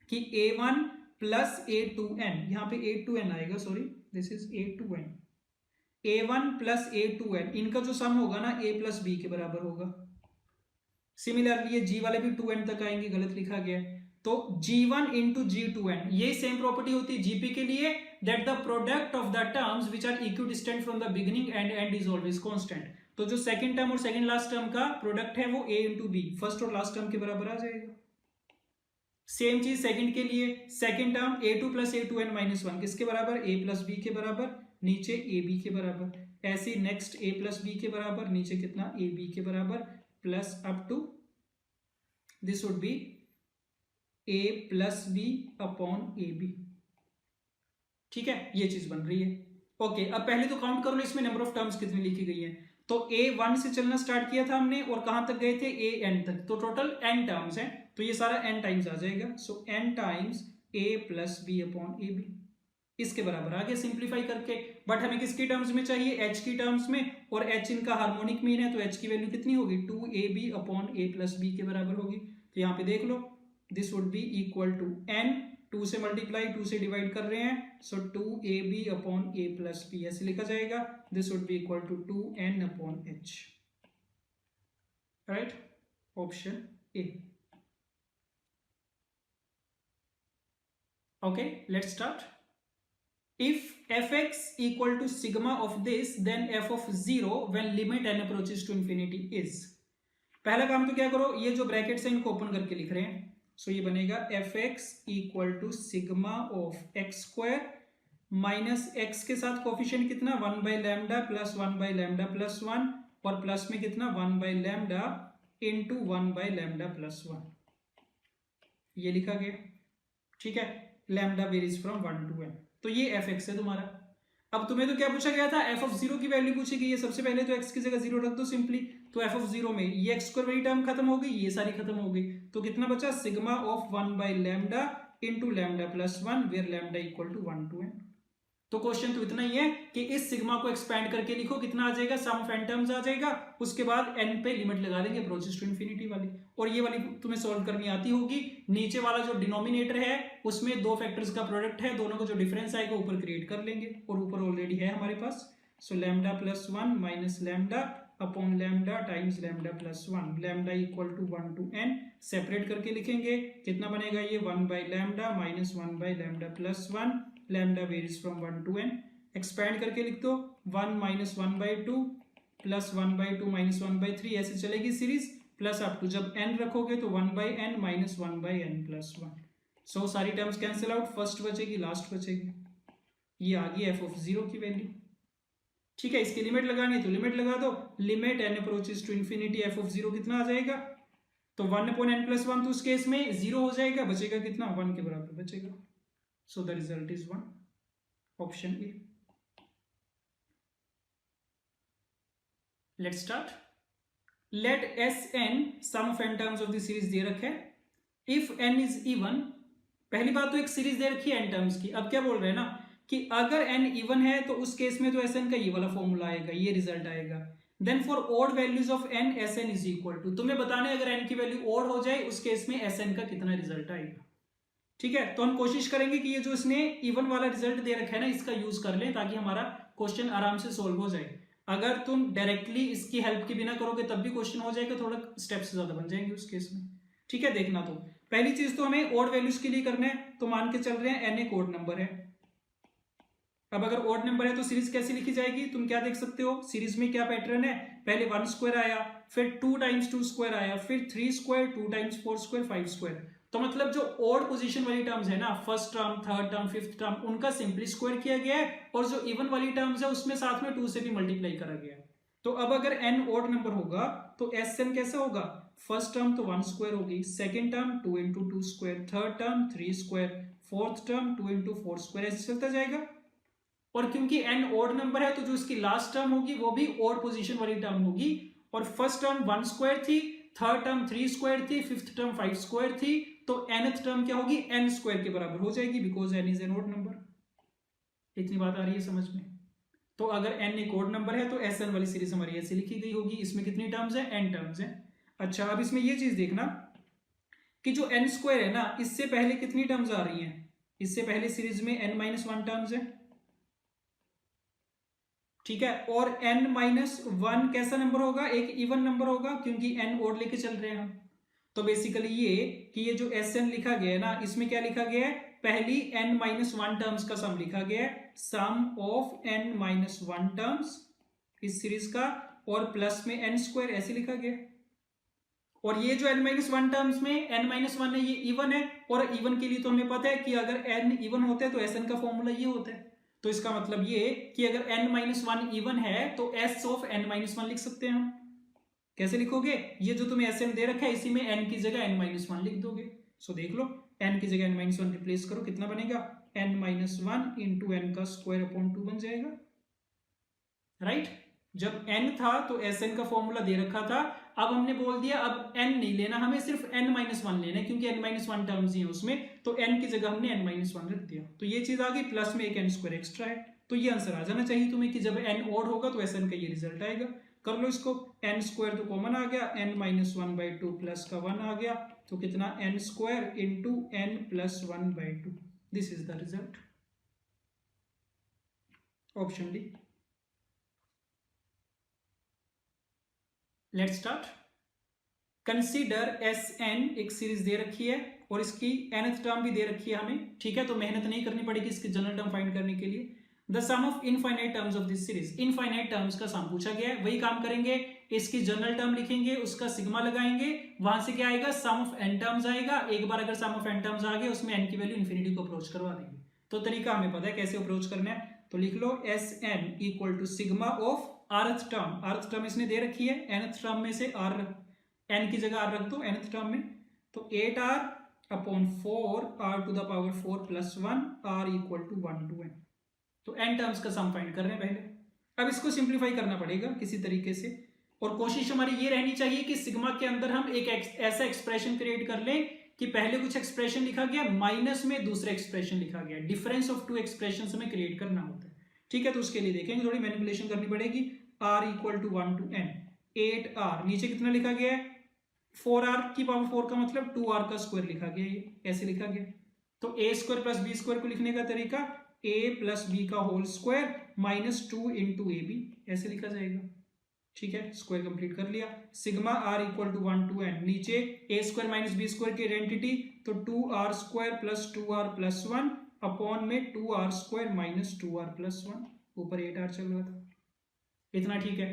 कि a1 प्लस a2n, यहां पे a2n आएगा, sorry this is a2n, a1 plus a2n, इनका जो सम होगा ना a प्लस b के बराबर होगा। सिमिलरली ये g वाले भी 2n तक आएंगे, गलत लिखा गया है। तो g1 इंटू g2n, ये सेम प्रॉपर्टी होती है gp के लिए, that the product of the terms which are equidistant from the beginning and end is always constant. तो जो सेकंड टर्म और सेकंड लास्ट टर्म का प्रोडक्ट है वो a इंटू b, फर्स्ट और लास्ट टर्म के बराबर आ जाएगा। सेम चीज सेकंड के लिए, second term a2 plus a2n minus 1 किसके बराबर? a प्लस b के बराबर, नीचे ab के बराबर। ऐसे नेक्स्ट a प्लस b के बराबर, नीचे कितना? ab के बराबर, plus up to this would be a plus b upon ab। ठीक है, ये चीज बन रही है। ओके, अब पहले तो काउंट कर लो इसमें नंबर ऑफ टर्म्स कितनी लिखी गई है। तो a1 से चलना स्टार्ट किया था हमने और कहां तक गए थे? an तक, तो टोटल n टर्म्स हैं, तो ये सारा n टाइम्स आ जाएगा। So n times a plus b upon a b, इसके बराबर आ गया सिंप्लीफाई करके। बट हमें किसकी टर्म्स में चाहिए? h की टर्म्स में, और h इनका हार्मोनिक मीन है, तो h की वैल्यू कितनी होगी? 2ab upon a plus B के बराबर होगी। तो यहाँ पे देख लो, this would be equal to n, 2 से मल्टीप्लाई, 2 से डिवाइड कर रहे हैं, so 2ab upon a plus b ऐसे लिखा जाएगा। This would be equal to 2n अपॉन h। Right, option A. Okay, let's start. If fx equal to sigma of this, then f of 0 when limit n approaches to infinity is। पहला काम तो क्या करो, ये जो ब्रैकेट्स हैं इनको ओपन करके लिख रहे हैं। सो ये बनेगा fx equal to sigma of x square minus x के साथ कोफिशिएंट कितना? 1 by lambda plus 1 by lambda plus 1, और प्लस में कितना? 1 by lambda into 1 by lambda plus 1, ये लिखा गया। ठीक है, lambda varies from 1 to n, तो ये एफ एक्स है तुम्हारा। अब तुम्हें तो क्या पूछा गया था? एफ ऑफ 0 की वैल्यू पूछी गई है। सबसे पहले तो x की जगह 0 रख दो सिंपली, तो एफ ऑफ 0 में ये एक्स स्क्वायर वाली टर्म खत्म हो गई, ये सारी खत्म हो गई, तो कितना बचा? Sigma of 1 by lambda into lambda plus 1 where lambda equal to 1 to n। तो क्वेश्चन तो इतना ही है कि इस सिग्मा को एक्सपैंड करके लिखो, कितना आ जाएगा? सम ऑफ n टर्म्स आ जाएगा, उसके बाद n पे लिमिट लगा देंगे अप्रोचेस टू इंफिनिटी वाली, और ये वाली तुम्हें सॉल्व करनी आती होगी। नीचे वाला जो डिनोमिनेटर है उसमें दो फैक्टर्स का प्रोडक्ट है, दोनों का जो डिफरेंस आएगा ऊपर क्रिएट कर लेंगे, और ऊपर ऑलरेडी है हमारे पास। So lambda plus 1 minus lambda upon lambda times lambda plus 1, lambda equal to 1 to n, separate करके लिखेंगे, कितना बनेगा ये? 1 by lambda minus 1 by lambda plus 1, lambda varies from 1 to n, expand करके लिख दो, 1 minus 1 by 2 plus 1 by 2 minus 1 by 3, ऐसे चलेगी सीरीज, प्लस अप टू जब n रखोगे तो 1 by n minus 1 by n plus 1। सो सारी टर्म्स कैंसिल आउट, फर्स्ट बचेगी लास्ट बचेगी, ये आ गई एफ ऑफ 0 की वैल्यू। ठीक है, इसकी लिमिट लगानी है तो लिमिट लगा दो, limit n approaches to infinity f of 0 कितना आ जाएगा? तो 1 अपॉन n प्लस 1, तो उस केस में 0 हो जाएगा, बचेगा कितना? 1 के बराबर बचेगा। So the result is 1, option A. Let's start. Let S n sum of n terms of the series दे रखे, इफ n इज इवन। पहली बात तो एक सीरीज दे रखी है n टर्म्स की, अब क्या बोल रहे हैं ना कि अगर n इवन है तो उस केस में तो Sn का ये वाला फॉर्मूला आएगा, ये रिजल्ट आएगा। Then for odd values of n Sn is equal to, तुम्हें बताना है अगर n की वैल्यू ऑड हो जाए उस केस में Sn का कितना रिजल्ट आएगा। ठीक है, तो हम कोशिश करेंगे कि ये जो इसने इवन वाला रिजल्ट दे रखा है ना, इसका यूज कर लें ताकि हमारा क्वेश्चन आराम से सोल्व हो जाए। अगर तुम डायरेक्टली इसकी हेल्प के बिना करोगे तब भी क्वेश्चन हो जाएगा, थोड़ा स्टेप्स ज्यादा बन जाएंगे उस केस में। ठीक है, देखना तो पहली चीज तो हमें ऑड वैल्यूज के लिए करना है, तो मान के चल रहे हैं n एक ऑड नंबर है, अब अगर ऑड नंबर है तो सीरीज कैसे लिखी जाएगी, तुम क्या देख सकते हो, सीरीज में क्या पैटर्न है, पहले 1 स्क्वायर आया, फिर 2 टाइम्स 2 स्क्वायर आया, फिर 3 स्क्वायर, 2 टाइम्स 4 स्क्वायर, 5 स्क्वायर। तो मतलब जो ऑड पोजीशन वाली टर्म्स है ना, first term, third term, fifth term, उनका सिंपली स्क्वायर किया गया है, और जो इवन वाली टर्म्स है उसमें साथ में 2 से भी मल्टीप्लाई करा गया है। तो अब अगर n ऑड नंबर होगा तो Sn कैसा होगा, फर्स्ट टर्म तो 1 स्क्वायर होगी, second term 2 into 2 square, third term 3 square, fourth term 2 into 4 square, ऐसे चलता जाएगा। और क्योंकि n ऑड नंबर है तो जो इसकी लास्ट टर्म होगी वो भी ऑड पोजीशन वाली टर्म होगी, और फर्स्ट टर्म 1 स्क्वायर थी, थर्ड टर्म 3 स्क्वायर थी, फिफ्थ टर्म 5 स्क्वायर थी, तो nth टर्म क्या होगी, n स्क्वायर के बराबर हो जाएगी, because n is an odd number. इतनी बात आ रही है समझ में। तो अगर n एक ऑड नंबर है तो Sn वाली सीरीज हमारी ऐसे लिखी गई होगी, इसमें कितनी टर्म्स है, n टर्म्स है। अच्छा, अब इसमें ये चीज देखना कि जो n स्क्वायर है ना, इससे पहले कितनी टर्म्स आ रही हैं, इससे पहले सीरीज में n-1 टर्म्स है, ठीक है, और n-1 कैसा नंबर होगा, एक इवन नंबर होगा, क्योंकि n ऑड लेके चल रहे हैं हम। तो बेसिकली ये कि ये जो Sn लिखा गया है ना, इसमें क्या लिखा गया है, पहली n-1 टर्म्स का सम लिखा गया है, सम ऑफ n-1 टर्म्स इस सीरीज का, और प्लस में n स्क्वायर ऐसे लिखा गया। और ये जो n-1 टर्म्स में n-1 है ये इवन है, और इवन के लिए तो हमें पता है कि अगर n इवन होता है तो Sn का फॉर्मूला ये होता है। तो इसका मतलब ये कि अगर n-1 इवन है तो s ऑफ n-1 लिख सकते हैं हम। कैसे लिखोगे, ये जो तुम्हें Sn दे रखा है इसी में n की जगह n-1 लिख दोगे। सो देख लो, n की जगह n-1 रिप्लेस करो, कितना बनेगा, n-1 इंटू n का स्क्वायर अपॉन 2 बन जाएगा, राइट। जब n था तो Sn का फॉर्मूला दे रखा था, अब हमने बोल दिया अब n नहीं लेना, हमें सिर्फ n-1 लेना है, क्योंकि n-1 टर्म्स ही है उसमें, तो n की जगह हमने n-1 रख दिया, तो ये चीज आ गई, प्लस में एक n स्क्वायर एक्स्ट्रा है। तो ये आंसर आ जाना चाहिए तुम्हें कि जब n ऑड होगा तो Sn का ये रिजल्ट आएगा। कर लो इसको, n स्क्वायर तो कॉमन आ गया, n-1/2 प्लस का 1 आ गया, तो कितना n square into n plus 1/2, this is the result, option D. Let's start. Consider Sn एक सीरीज दे रखी है और इसकी nth टर्म भी दे रखी है हमें, ठीक है, तो मेहनत नहीं करनी पड़ेगी इसकी जनरल टर्म फाइंड करने के लिए। The sum of infinite terms of this series, infinite terms का सम पूछा गया है, वही काम करेंगे, इसकी जनरल टर्म लिखेंगे, उसका सिग्मा लगाएंगे, वहां से क्या आएगा, सम ऑफ n टर्म्स आएगा। एक बार अगर सम ऑफ n टर्म्स आ गए उसमें n की वैल्यू इन्फिनिटी को अप्रोच करवा देंगे। तो तरीका हमें पता है कैसे अप्रोच करना है, तो लिख लो Sn equal to sigma of rth term, rth term इसने दे रखी है, nth टर्म में से r, n की जगह r रख दो nth टर्म में, तो 8r upon 4 r to the power 4 plus 1 r equal to 1 to n। तो n टर्म्स का सम फाइंड कर रहे हैं पहले। अब इसको सिंप्लीफाई करना पड़ेगा किसी तरीके से, और कोशिश हमारी ये रहनी चाहिए कि सिग्मा के अंदर हम एक ऐसा एक्सप्रेशन क्रिएट कर लें कि पहले कुछ एक्सप्रेशन लिखा गया, माइनस में दूसरा एक्सप्रेशन लिखा गया, डिफरेंस ऑफ 2 एक्सप्रेशन हमें क्रिएट करना होता है, ठीक है। तो उसके लिए देखेंगे, थोड़ी मैनिपुलेशन करनी पड़ेगी। r equal to 1 to n, 8r, नीचे कितना लिखा गया है, 4r की पावर 4 का मतलब 2r का स्क्वायर लिखा गया, ये ऐसे लिखा गया। तो a square plus b square को लिखने का तरीका a प्लस बी का whole square minus 2 into a b, ऐसे लिखा जाएगा, ठीक है। स्क्वायर कंप्लीट कर लिया, sigma r equal to 1 to n, नीचे a square minus b square की आइडेंटिटी, तो 2r square plus 2r plus 1 upon में 2r square minus 2r plus 1, ऊपर 8r चल रहा था, इतना ठीक है।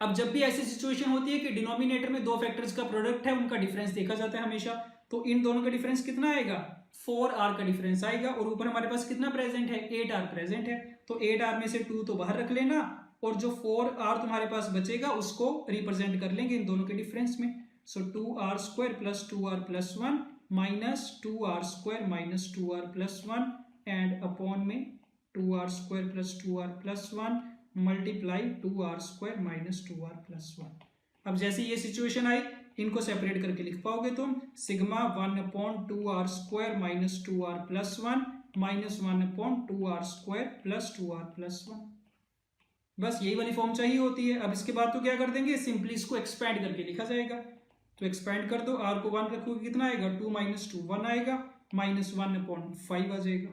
अब जब भी ऐसी सिचुएशन होती है कि डिनोमिनेटर में दो फैक्टर्स का प्रोडक्ट है, उनका डिफरेंस देखा जाता है हमेशा, तो इन दोनों का डिफरेंस कितना आएगा, 4r का डिफरेंस आएगा, और ऊपर हमारे पास कितना प्रेजेंट है, 8r प्रेजेंट है, तो 8r में से 2 तो बाहर रख लेना, और जो 4r तुम्हारे पास बचेगा उसको रिप्रेजेंट कर लेंगे इन दोनों के डिफरेंस में। सो 2r square plus 2r plus 1 minus 2r square minus 2r plus 1 and upon में 2r square plus 2r plus 1 multiply 2r square minus 2r plus 1। अब जैसे ये सिचुएशन आई, इनको सेपरेट करके लिख पाओगे तुम, sigma 1 upon 2r square minus 2r plus 1 minus 1 upon 2r square plus 2r plus 1, बस यही वाली फॉर्म चाहिए होती है। अब इसके बाद तो क्या कर देंगे, सिंपली इसको एक्सपैंड करके लिखा जाएगा, तो एक्सपैंड कर दो, r को 1 रखोगे कितना आएगा, 2 माइनस 2 1 आएगा, माइनस 1 अपॉन 5 आ जाएगा,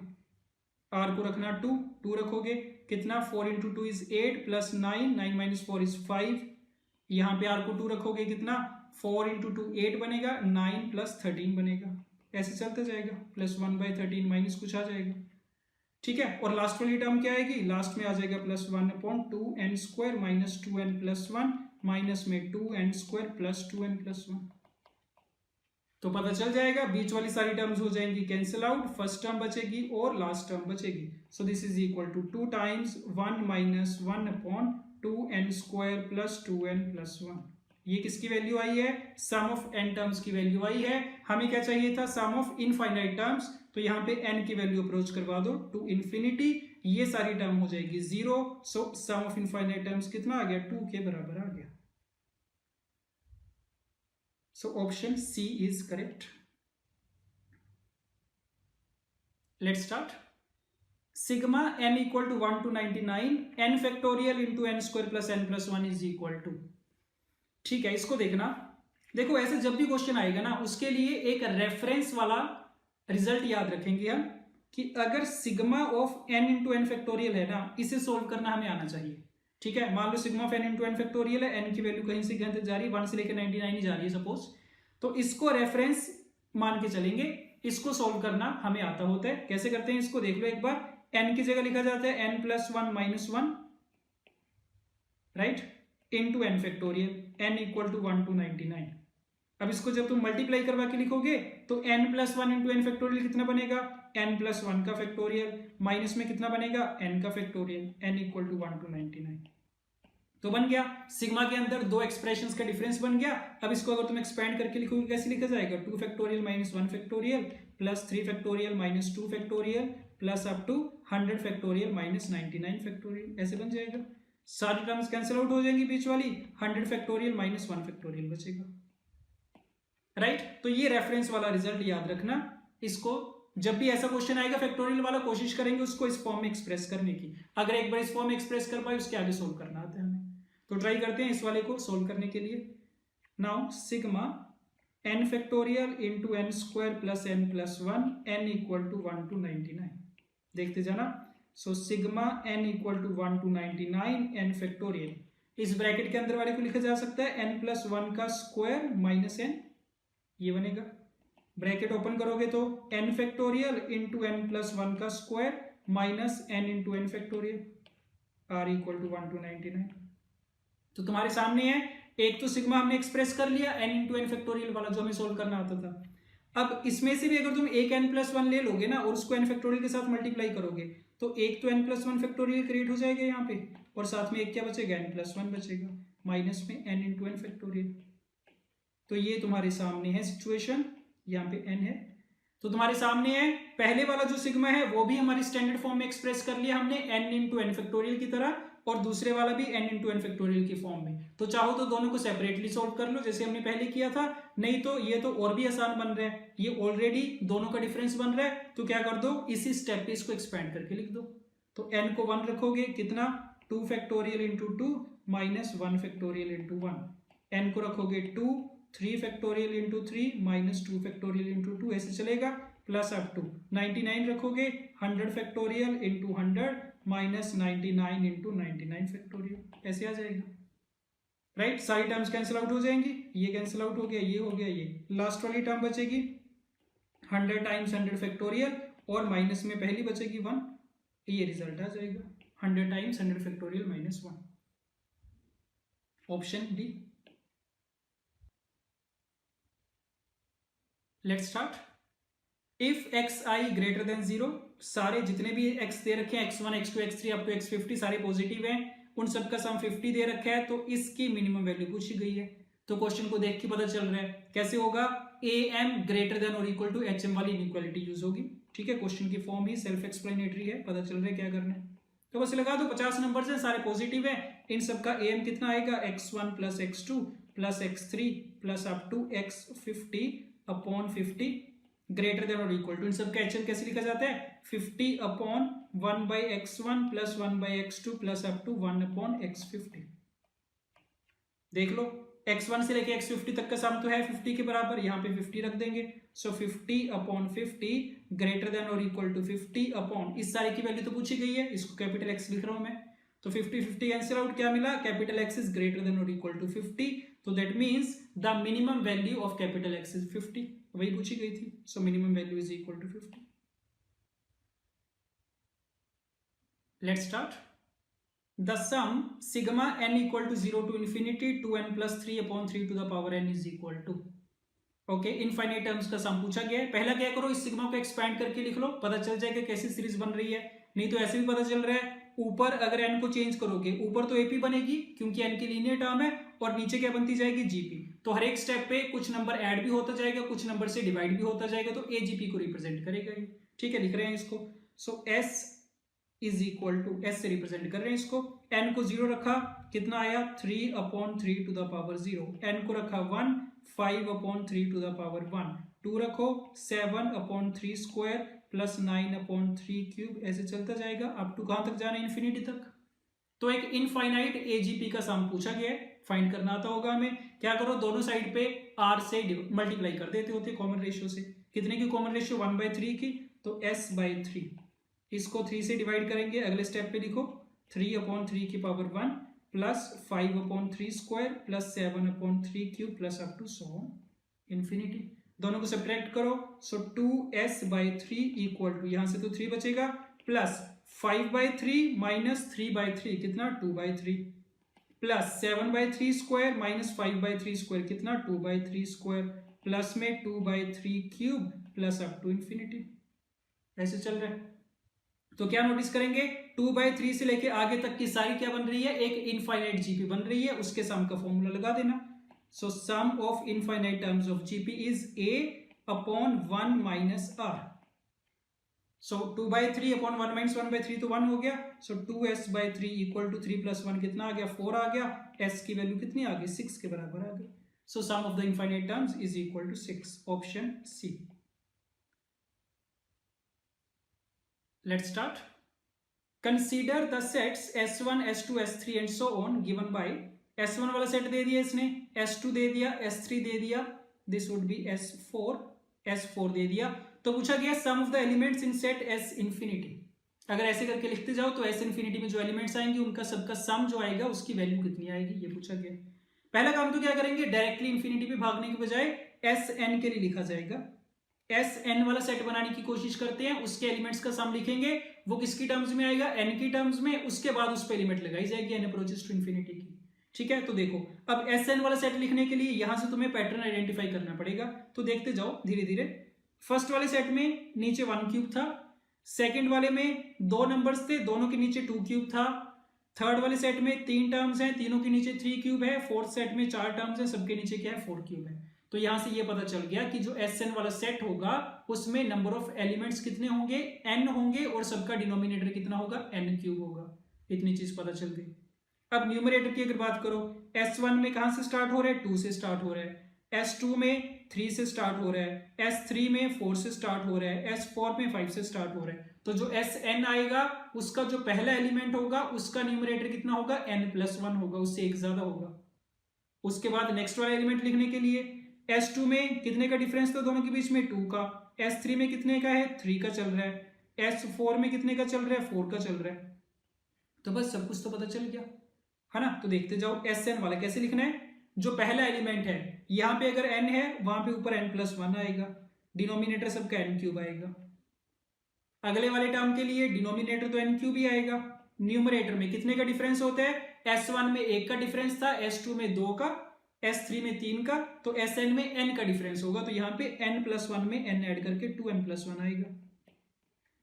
r को रखना 2 रखोगे कितना, 4 into 2 is 8 plus 9, 9 minus 4 is 5, यहाँ पे r को 2 रखोगे कितना, 4 इंटू 2 8 बनेगा, 9 प्लस 13 बनेगा, ऐसे चलता जाएगा, प्लस 1/13 माइनस कुछ आ जाएगा, ठीक है, और लास्ट वाली टर्म क्या आएगी, लास्ट में आ जाएगा plus 1/2n² minus 2n plus 1 minus में 2n² प्लस 2n प्लस 1। तो पता चल जाएगा, बीच वाली सारी टर्म्स हो जाएंगी कैंसिल आउट, फर्स्ट टर्म बचेगी और लास्ट टर्म बचेगी। So this is equal to 2 times 1 minus 1/2n² plus 2n plus 1। ये किसकी वैल्यू आई है, सम ऑफ n टर्म्स की वैल्यू आई है। हमें क्या चाहिए था, सम ऑफ इनफाइनाइट टर्म्स, तो यहाँ पे n की वैल्यू अप्रोच करवा दो टू इन्फिनिटी, ये सारी टर्म हो जाएगी 0। सो सम ऑफ इनफाइनाइट टर्म्स कितना आ गया, 2 के बराबर आ गया। So option C is correct. Let's start. Sigma n equal to 1 to 99 n factorial into n square plus n plus 1 is equal to। ठीक है, इसको देखना, देखो ऐसे जब भी क्वेश्चन आएगा ना, उसके लिए एक रेफरेंस वाला रिजल्ट याद रखेंगे हम, कि अगर sigma of n into n factorial है ना, इसे सोल्व करना हमें आना चाहिए। ठीक है, मान लो sigma of n into n factorial है, n की वैल्यू कहीं से कहीं तक जा रही है, 1 से लेकर 99 ही जा रही है सपोज, तो इसको रेफरेंस मान के चलेंगे, इसको सोल्व करना हमें आता होता है। कैसे करते हैं इसको देख लो एक बार, n की जगह लिखा जाता है n plus 1 minus 1, right, into n factorial n equal to 1 to 99। अब इसको जब तुम मल्टीप्लाई करवा के लिखोगे तो n plus 1 into n factorial कितना बनेगा, n प्लस 1 का फैक्टोरियल, माइनस में कितना बनेगा, n का factorial, n equal to 1 to 99। तो बन गया, सिग्मा के अंदर दो एक्सप्रेशंस का डिफरेंस बन गया। अब इसको अगर तुम एक्सपेंड करके लिखोगे कैसे लिखा जाएगा, 2 factorial minus 1 factorial plus 3 factorial minus 2 factorial plus up to 100 factorial minus 99 factorial, ऐसे बन जाएगा। सारी टर्म्स कैंसिल आउट हो जाएंगी, बीच वाली 100 फैक्टोरियल माइनस 1 फैक्टोरियल बचेगा, राइट। तो ये रेफरेंस वाला रिजल्ट याद रखना, इसको जब भी ऐसा क्वेश्चन आएगा फैक्टोरियल वाला, कोशिश करेंगे उसको इस फॉर्म में एक्सप्रेस करने की। अगर एक बार इस फॉर्म में एक्सप्रेस कर पाए, उसके आगे सोल्व करना आता है हमें, तो ट्राई करते हैं इस वाले को सोल्व करने के लिए। Now sigma n factorial into n square plus n plus 1 n equal to 1 to 99, देखते जाना। So sigma n equal to 1 to 99 n factorial, इस ब्रैकेट के अंदर वाले को लिखा जा सकता है n प्लस 1 का स्क्वायर माइनस n, ये बनेगा। ब्रैकेट ओपन करोगे तो n factorial into n plus 1 का square minus n into n factorial, r equal to 1 to 99। तो तुम्हारे सामने है, एक तो सिग्मा हमने एक्सप्रेस कर लिया n इंटू एन फैक्टोरियल वाला जो हमें सोल्व करना आता था। अब इसमें से भी अगर तुम एक n प्लस 1 ले लोगे ना और उसको n फैक्टोरियल के साथ मल्टीप्लाई करोगे, तो एक तो n प्लस 1 फैक्टोरियल क्रिएट हो जाएगा यहाँ पे, और साथ में एक क्या बचेगा, n प्लस 1 बचेगा माइनस में n इंटू एन फैक्टोरियल। तो ये तुम्हारे सामने है सिचुएशन, यहाँ पे n है, तो तुम्हारे सामने है पहले वाला जो सिग्मा है वो भी हमारी स्टैंडर्ड फॉर्म में एक्सप्रेस कर लिया हमने n इंटू एन फैक्टोरियल की तरह, और दूसरे वाला भी n इंटू एन फैक्टोरियल की फॉर्म में। तो चाहो तो दोनों को सेपरेटली सोल्व कर लो जैसे हमने पहले किया था, नहीं तो ये तो और भी आसान बन रहा है, ये ऑलरेडी दोनों का डिफरेंस बन रहा है, तो क्या कर दो, इसी स्टेप पे इसको एक्सपेंड करके लिख दो। तो n को 1 रखोगे, कितना, 2 factorial into 2 minus 1 factorial into 1, n को रखोगे 2, 3 factorial into 3 minus 2 factorial into 2, ऐसे चलेगा, प्लस अप टू 99 रखोगे, 100 factorial into 100 minus 99 into 99 factorial, ऐसे आ जाएगा, राइट। सारी टर्म्स कैंसिल आउट हो जाएंगी, ये कैंसिल आउट हो गया, ये हो गया, ये लास्ट वाली टर्म बचेगी 100 टाइम्स 100 फैक्टोरियल, और माइनस में पहली बचेगी 1, ये रिजल्ट आ जाएगा 100 times 100 factorial minus 1, option D. Let's start. If xi greater than 0, सारे जितने भी x दे रखे हैं x1 x2 x3 up to x50 सारे पॉजिटिव हैं, उन सबका सम 50 दे रखा है, तो इसकी मिनिमम वैल्यू पूछी गई है। तो क्वेश्चन को देख के पता चल रहा है कैसे होगा, am ग्रेटर देन और इक्वल टू hm वाली इनइक्वालिटी यूज होगी। ठीक है, क्वेश्चन की फॉर्म ही सेल्फ एक्सप्लेनेटरी है, पता चल रहा है क्या करना है। तो बस लगा दो, 50 नंबर है, सारे पॉजिटिव है, इन सबका am कितना आएगा, x1 plus x2 plus x3 plus up to x50 upon 50 greater than और इक्वल टू, इन सब का HM कैसे लिखा जाता है, 50 upon 1 by x1 plus 1 by x2 plus up to 1 upon x50। देख लो, x1 से लेके x50 तक का सम तो है 50 के बराबर, यहाँ पे 50 रख देंगे। सो 50 अपॉन 50 ग्रेटर देन और इक्वल टू 50 अपॉन, इस सारे की वैल्यू तो पूछी गई है, इसको कैपिटल X लिख रहा हूं मैं, तो 50 50 कैंसिल आउट, क्या मिला, capital X is greater than और इक्वल टू 50, तो that means the minimum value of capital X is 50, वही पूछी गई थी। So minimum value is equal to 50। Let's start. The sum sigma n equal to 0 to infinity 2n plus 3/3 to the power n is equal to, okay, infinite terms का sum पूछा गया है। पहला क्या करो, इस सिग्मा को एक्सपैंड करके लिख लो, पता चल जाएगा कैसी सीरीज बन रही है। नहीं तो ऐसे भी पता चल रहा है, ऊपर अगर n को चेंज करोगे, ऊपर तो AP बनेगी क्योंकि n की लीनियर टर्म है, और नीचे क्या बनती जाएगी, GP। तो हर एक स्टेप पे कुछ नंबर ऐड भी होता जाएगा, कुछ नंबर से डिवाइड भी होता जाएगा, तो AGP को रिप्रेजेंट करेगा ये। ठीक है, लिख रहे हैं इसको। So S is equal to, S से रिप्रेजेंट कर रहे हैं इसको। n को 0 रखा, कितना आया 3/3 टू द पावर 0। n को रखा 1, 5/3 टू द पावर 1। 2 रखो 7/3 स्क्वायर प्लस 9/3 क्यूब, ऐसे चलता जाएगा अप टू कहां तक जाना, इन्फिनिटी तक। तो एक इनफाइनाइट AGP का सम पूछा गया है, फाइंड करना आता होगा हमें। क्या करो, दोनों साइड पे r से मल्टीप्लाई कर देते होते कॉमन रेशियो से। कितने की कॉमन रेशियो, 1/3 की, तो S/3। इसको 3 से डिवाइड करेंगे, अगले स्टेप पे लिखो 3/3 की power 1 plus 5/3 square plus 7/3 cube plus up to so infinity. दोनों को सब्ट्रैक्ट करो, सो 2S/3 इक्वल टू, यहां से तो 3 बचेगा, प्लस 5/3 माइनस 3/3 कितना 2/3, प्लस 7/3 स्क्वायर माइनस 5/3 स्क्वायर कितना 2/3 स्क्वायर, प्लस में 2/3 cube plus up to infinity. ऐसे चल रहा है। तो क्या नोटिस करेंगे, 2/3 से लेके आगे तक की सारी क्या बन रही है, एक इनफाइनाइट GP बन रही है, उसके सम का फॉर्मूला लगा देना। So sum of infinite terms of GP is A/1 minus R। So 2/3/1 minus 1/3 तो 1 हो गया। सो 2S/3 इक्वल टू 3 प्लस 1 कितना आ गया, 4 आ गया। S की वैल्यू कितनी आ गई, 6 के बराबर आ गई। So sum of the infinite terms is equal to 6, option C। Let's start. Consider the sets S1, S2, S3 and so on given by, S1 वाला सेट दे दिया इसने, S2 दे दिया, S3 दे दिया, this would be S4, S4 दे दिया। तो पूछा गया sum of the elements in set S infinity। अगर ऐसे करके लिखते जाओ तो S infinity में जो एलिमेंट्स आएंगे उनका सबका सम जो आएगा उसकी वैल्यू कितनी आएगी, ये पूछा गया। पहला काम तो क्या करेंगे, डायरेक्टली इंफिनिटी पे भागने के बजाय Sn के लिए लिखा जाएगा। Sn वाला सेट बनाने की कोशिश करते हैं, उसके एलिमेंट्स का सम लिखेंगे, वो किसकी टर्म्स में आएगा, n की टर्म्स में, उसके बाद उस पे लिमिट लगाई जाएगी n अप्रोचेस टू इंफिनिटी की। ठीक है, तो देखो अब Sn वाला सेट लिखने के लिए यहां से तुम्हें पैटर्न आइडेंटिफाई करना पड़ेगा, तो देखते जाओ धीरे धीरे। फर्स्ट वाले सेट में नीचे 1 क्यूब था, सेकेंड वाले में 2 नंबर्स थे, दोनों के नीचे 2 क्यूब था, थर्ड वाले सेट में 3 टर्म्स हैं, तीनों के नीचे 3 क्यूब है, फोर्थ सेट में 4 टर्म्स हैं, सबके नीचे क्या है 4 क्यूब है। तो यहां से ये पता चल गया कि जो Sn वाला सेट होगा उसमें नंबर ऑफ एलिमेंट्स कितने होंगे, n होंगे, और सबका डिनोमिनेटर कितना होगा, n क्यूब होगा। इतनी चीज पता चल गई। अब न्यूमरेटर की अगर बात करो, S1 में कहां से स्टार्ट हो रहा है, 2 से स्टार्ट हो रहा है, S2 में 3 से स्टार्ट हो रहा है, S3 में 4 से स्टार्ट हो रहा है, S4 में 5 से स्टार्ट हो रहा है। तो जो Sn आएगा उसका जो पहला एलिमेंट होगा उसका न्यूमरेटर कितना होगा, n+1 होगा, उससे एक ज्यादा होगा। उसके बाद नेक्स्ट वाला एलिमेंट लिखने के लिए S2 में कितने का डिफरेंस था दोनों के बीच में, 2 का, S3 में कितने का है, 3 का चल रहा है, S4 में कितने का चल रहा है, 4 का चल रहा है। तो बस सब कुछ तो पता चल गया है ना। तो देखते जाओ Sn वाला कैसे लिखना है, जो पहला एलिमेंट है यहां पे अगर n है वहां पे ऊपर n+1 आएगा, डिनोमिनेटर सबका n क्यूब आएगा। अगले वाले टर्म के लिए डिनोमिनेटर तो n क्यूब ही आएगा। न्यूमरेटर में कितने का डिफरेंस होता है, S1 में 1 का डिफरेंस था, S2 में 2 का, S3 में 3 का, तो Sn में n का डिफरेंस होगा, तो यहां पे n+1 में n ऐड करके 2n+1 आएगा।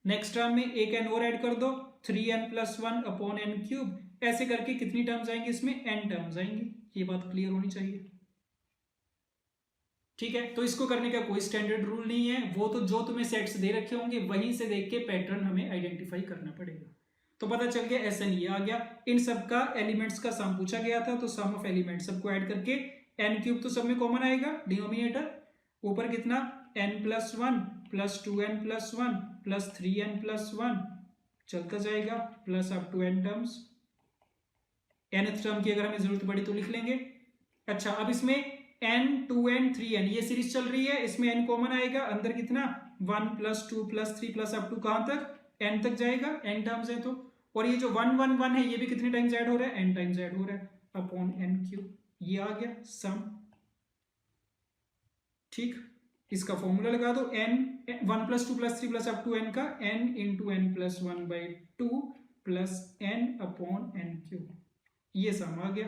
नेक्स्ट टर्म में एक n और ऐड कर दो, 3n+1/n³। ऐसे करके कितनी टर्म्स आएंगी, इसमें n टर्म्स आएंगी। ये बात क्लियर होनी चाहिए। ठीक है, तो इसको करने का कोई स्टैंडर्ड रूल नहीं है, वो तो जो तुम्हें सेट्स दे रखे होंगे वहीं से देख के पैटर्न हमें आइडेंटिफाई करना पड़ेगा। तो पता चल गया Sn ये आ गया। इन सबका एलिमेंट्स का सम पूछा गया था, तो सम ऑफ एलिमेंट सबको ऐड करके n³ तो सब में कॉमन आएगा, डिनोमिनेटर ऊपर कितना n+1 plus 2n+1 plus 3n+1 चलता जाएगा, plus up to n terms. nth term की अगर हमें जरूरत पड़ी तो लिख लेंगे। अच्छा, अब इसमें n 2n 3n ये सीरीज चल रही है, इसमें n कॉमन आएगा, अंदर कितना 1 plus 2 plus 3 plus up to कहां तक, n तक जाएगा, n टर्म्स है तो। और ये जो 1 1 1 है ये भी कितने टाइम्स ऐड हो रहा है, n टाइम्स ऐड हो रहा है, अपॉन n³। ये आ गया सम। ठीक, इसका फॉर्मूला लगा दो, n 1 plus 2 plus 3 plus up to n का n into n+1/2 plus n upon n cube, ये सम आ गया।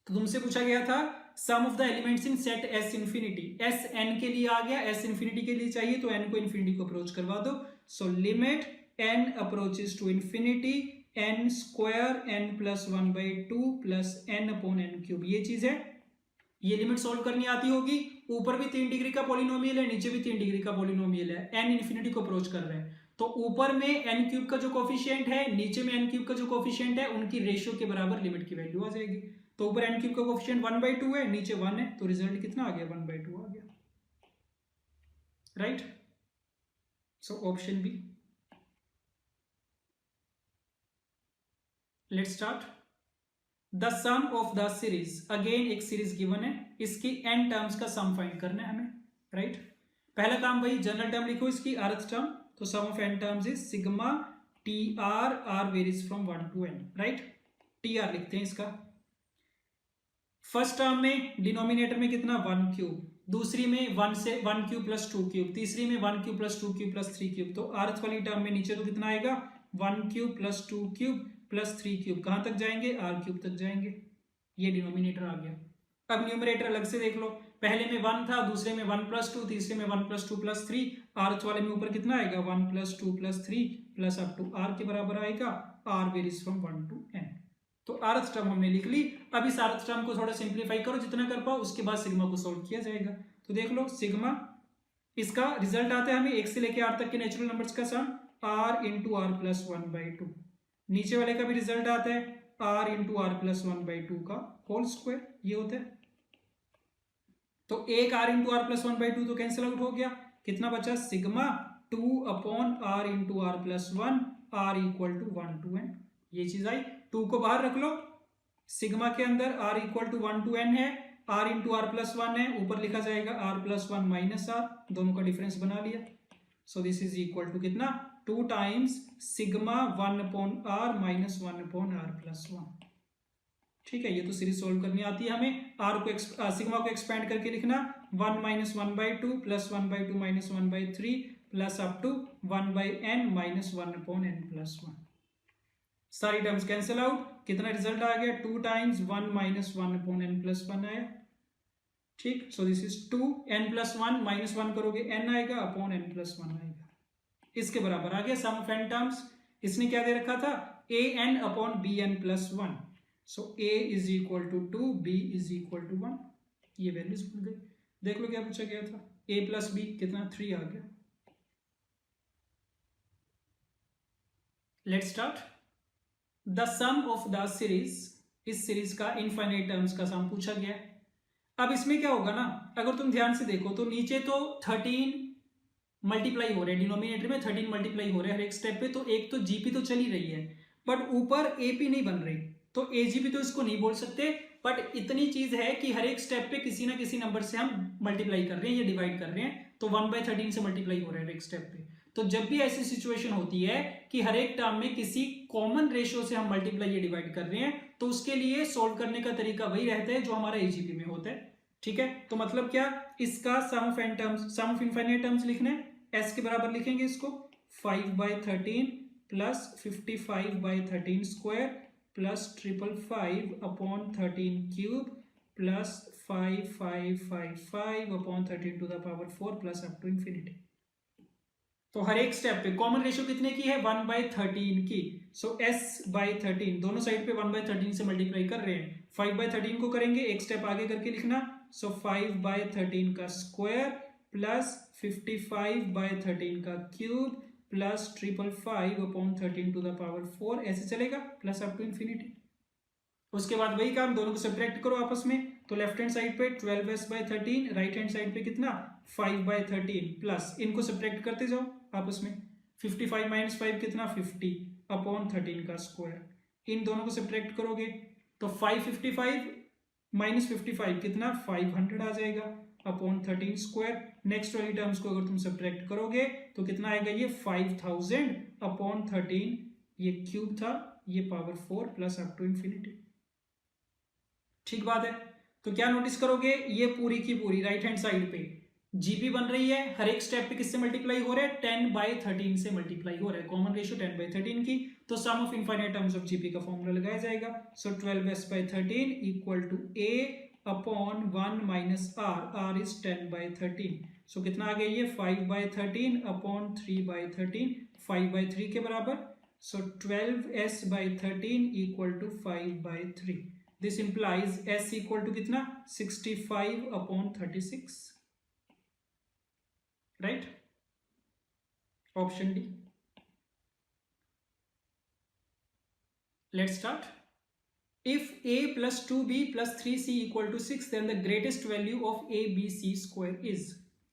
तो तुमसे पूछा गया था sum of the elements in set S infinity, S n के लिए आ गया, एस इन्फिनिटी के लिए चाहिए तो एन को इन्फिनिटी को अप्रोच करवा दो। So limit n approaches to infinity n square n plus 1/2 plus n upon n cube, ये चीज है। ये लिमिट सॉल्व करनी आती होगी। ऊपर भी 3 डिग्री का पॉलिनोमियल है, नीचे भी 3 डिग्री का पॉलिनोमियल है, एन इन्फिनिटी को अप्रोच कर रहे हैं, तो ऊपर में एन क्यूब का जो कोफिशिएंट है, नीचे में एन क्यूब का जो कोफिशिएंट है, उनकी रेशियो के बराबर लिमिट की वैल्यू आ जाएगी। तो ऊपर एन क्यूब का कोफिशिएंट 1/2 है, नीचे 1 है, तो रिजल्ट कितना आ गया? 1/2 आ गया, right. So option B. Let's start. The sum of the series, again एक सीरीज गिवन है, इसकी n टर्म्स का सम फाइंड करना है हमें, राइट। पहला काम भाई जनरल टर्म लिखो इसकी, rth टर्म, तो sum of n terms is sigma tr, r varies from 1 to n, right. tr लिखते हैं इसका। फर्स्ट टर्म में डिनोमिनेटर में कितना? 1 क्यूब, दूसरी में 1 से 1 क्यूब प्लस 2 क्यूब, तीसरी में 1 cube plus 2 cube plus 3 cube, तो rth वाली टर्म में नीचे तो कितना आएगा? 1 cube plus 2 cube plus 3 cube, कहां तक जाएंगे? r क्यूब तक जाएंगे। ये डिनोमिनेटर आ गया। अब न्यूमरेटर अलग से देख लो, पहले में 1 था, दूसरे में 1 प्लस 2, तीसरे में 1 प्लस 2 प्लस 3, rth वाले में ऊपर कितना आएगा? 1 plus 2 plus 3 plus up to r के बराबर आएगा, r varies from 1 to n। तो rth टर्म हमने लिख ली। अब इस rth टर्म को थोड़ा सिंप्लीफाई करो जितना कर पाओ, उसके बाद सिग्मा को सॉल्व किया जाएगा। तो देख लो सिग्मा, इसका रिजल्ट आता है हमें 1 से लेके r तक के नेचुरल नंबर्स का सम, r इंटू आर प्लस 1/2। नीचे वाले का भी रिजल्ट आता है r इंटू आर प्लस 1/2 का होल स्क्वायर, ये होता है। तो एक r इंटू आर प्लस 1/2 तो कैंसिल आउट हो गया, कितना बचा? Sigma 2 upon r into r plus 1, r equal to 1 to n, ये चीज आई। 2 को बाहर रख लो, सिग्मा के अंदर r equal to 1 to n है, r इंटू आर प्लस 1 है, ऊपर लिखा जाएगा r प्लस 1 माइनस r, दोनों का डिफरेंस बना लिया। So this is equal to कितना? 2 times sigma 1 upon r minus 1 upon r plus 1। ठीक है, ये तो सीरीज सोल्व करनी आती है हमें। r को सिग्मा को एक्सपेंड करके लिखना 1 minus 1/2 plus 1/2 minus 1/3 plus up to 1/n minus 1 upon n plus 1। सारी टर्म्स कैंसिल आउट, कितना रिजल्ट आ गया? 2 times 1 minus 1 upon n plus 1 आया। ठीक, so this is 2, n plus 1 minus 1 करोगे n आएगा अपॉन n प्लस 1 आएगा, इसके बराबर आ गया सम ऑफ n टर्म्स। इसने क्या दे रखा था? an upon bn plus 1। So a is equal to 2, b is equal to 1, ये वैल्यूज मिल गई। देख लो क्या पूछा गया था, a प्लस b कितना? 3 आ गया। Let's start. The sum of the series, इस सीरीज का इनफाइनाइट टर्म्स का सम पूछा गया है। अब इसमें क्या होगा ना, अगर तुम ध्यान से देखो तो नीचे तो 13 मल्टीप्लाई हो रहे हैं, डिनोमिनेटर में 13 मल्टीप्लाई हो रहे हैं हर एक स्टेप पे, तो एक तो जीपी तो चल ही रही है, बट ऊपर एपी नहीं बन रही, तो एजीपी तो इसको नहीं बोल सकते। बट इतनी चीज है कि हर एक स्टेप पे किसी ना किसी नंबर से हम मल्टीप्लाई कर रहे हैं या डिवाइड कर रहे हैं, तो 1/13 से मल्टीप्लाई हो रहा है हर एक स्टेप पे। तो जब भी ऐसी सिचुएशन होती है कि हर एक टर्म में किसी कॉमन रेशियो से हम मल्टीप्लाई या डिवाइड कर रहे हैं, तो उसके लिए सोल्व करने का तरीका वही रहता है जो हमारा एजीपी में होता है। ठीक है, तो मतलब क्या, इसका sum of n terms, sum of infinite terms लिखने, s के बराबर लिखेंगे इसको 5/13 plus 55/13 square plus 555 upon 13 cube plus 5555 upon 13 to the power 4 plus up to infinity. तो हर एक स्टेप पे कॉमन रेशियो कितने की है? 1/13 की। सो s/13 दोनों साइड पे 1/13 से मल्टीप्लाई कर रहे हैं, 5/13 को करेंगे एक स्टेप आगे करके लिखना, सो 5/13 का स्क्वायर प्लस 55/13 का cube plus 555 upon 13 to the power 4, ऐसे चलेगा प्लस अप टू इंफिनिटी। उसके बाद वही काम, दोनों को सब्ट्रैक्ट करो आपस में, तो लेफ्ट हैंड साइड पे 12s/13, राइट हैंड साइड पे कितना? 5/13 प्लस, इनको सब्ट्रैक्ट करते जाओ आपस में, 55 माइनस 5 कितना? 50 अपॉन 13 का स्क्वायर, इन दोनों को सब्ट्रैक्ट करोगे तो 555 माइनस 55 कितना? 500 आ जाएगा अपॉन 13 स्क्वायर। नेक्स्ट वाली टर्म्स को अगर तुम सब्ट्रैक्ट करोगे तो कितना आएगा? ये 5000 अपॉन 13, ये क्यूब था, ये power 4 plus up to infinity. ठीक बात है, तो क्या नोटिस करोगे, ये पूरी की पूरी राइट हैंड साइड पे जीपी बन रही है, हर एक स्टेप पे किससे मल्टीप्लाई हो रहा है, 10/13 से मल्टीप्लाई हो रहा है, कॉमन रेशियो 10/13 की, तो sum of infinite terms of GP का फॉर्मूला लगाया जाएगा। So 12s/13 equal to a upon 1 minus r is 10/13। So कितना आ गया ये 5/13 अपॉन 3/13, 5/3 के बराबर। So 12s/13 equal to 5/3। This implies s equal to कितना 65/36, right, option D. Let's start. If a plus 2b plus 3c equal to 6, then the greatest value of abc square is,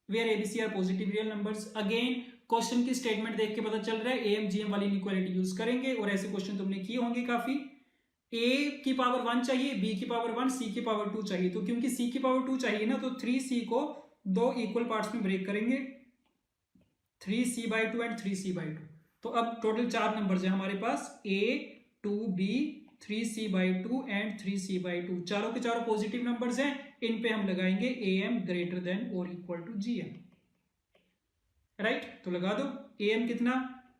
where abc are positive real numbers. Again question की statement देख के पता चल रहा है amgm वाली inequality use करेंगे, और ऐसे क्वेश्चन तुमने किए होंगे काफी। a की पावर 1 चाहिए, b की पावर 1, c की पावर 2 चाहिए, तो क्योंकि c की पावर 2 चाहिए ना, तो 3c को दो इक्वल पार्ट्स में ब्रेक करेंगे, 3c/2 एंड 3c/2। तो अब टोटल 4 नंबर्स है हमारे पास, a 2b 3c/2 and 3c/2, चारों के चारों पॉजिटिव नंबर्स हैं, इन पे हम लगाएंगे am ग्रेटर देन और इक्वल टू gm, राइट। तो लगा दो am कितना,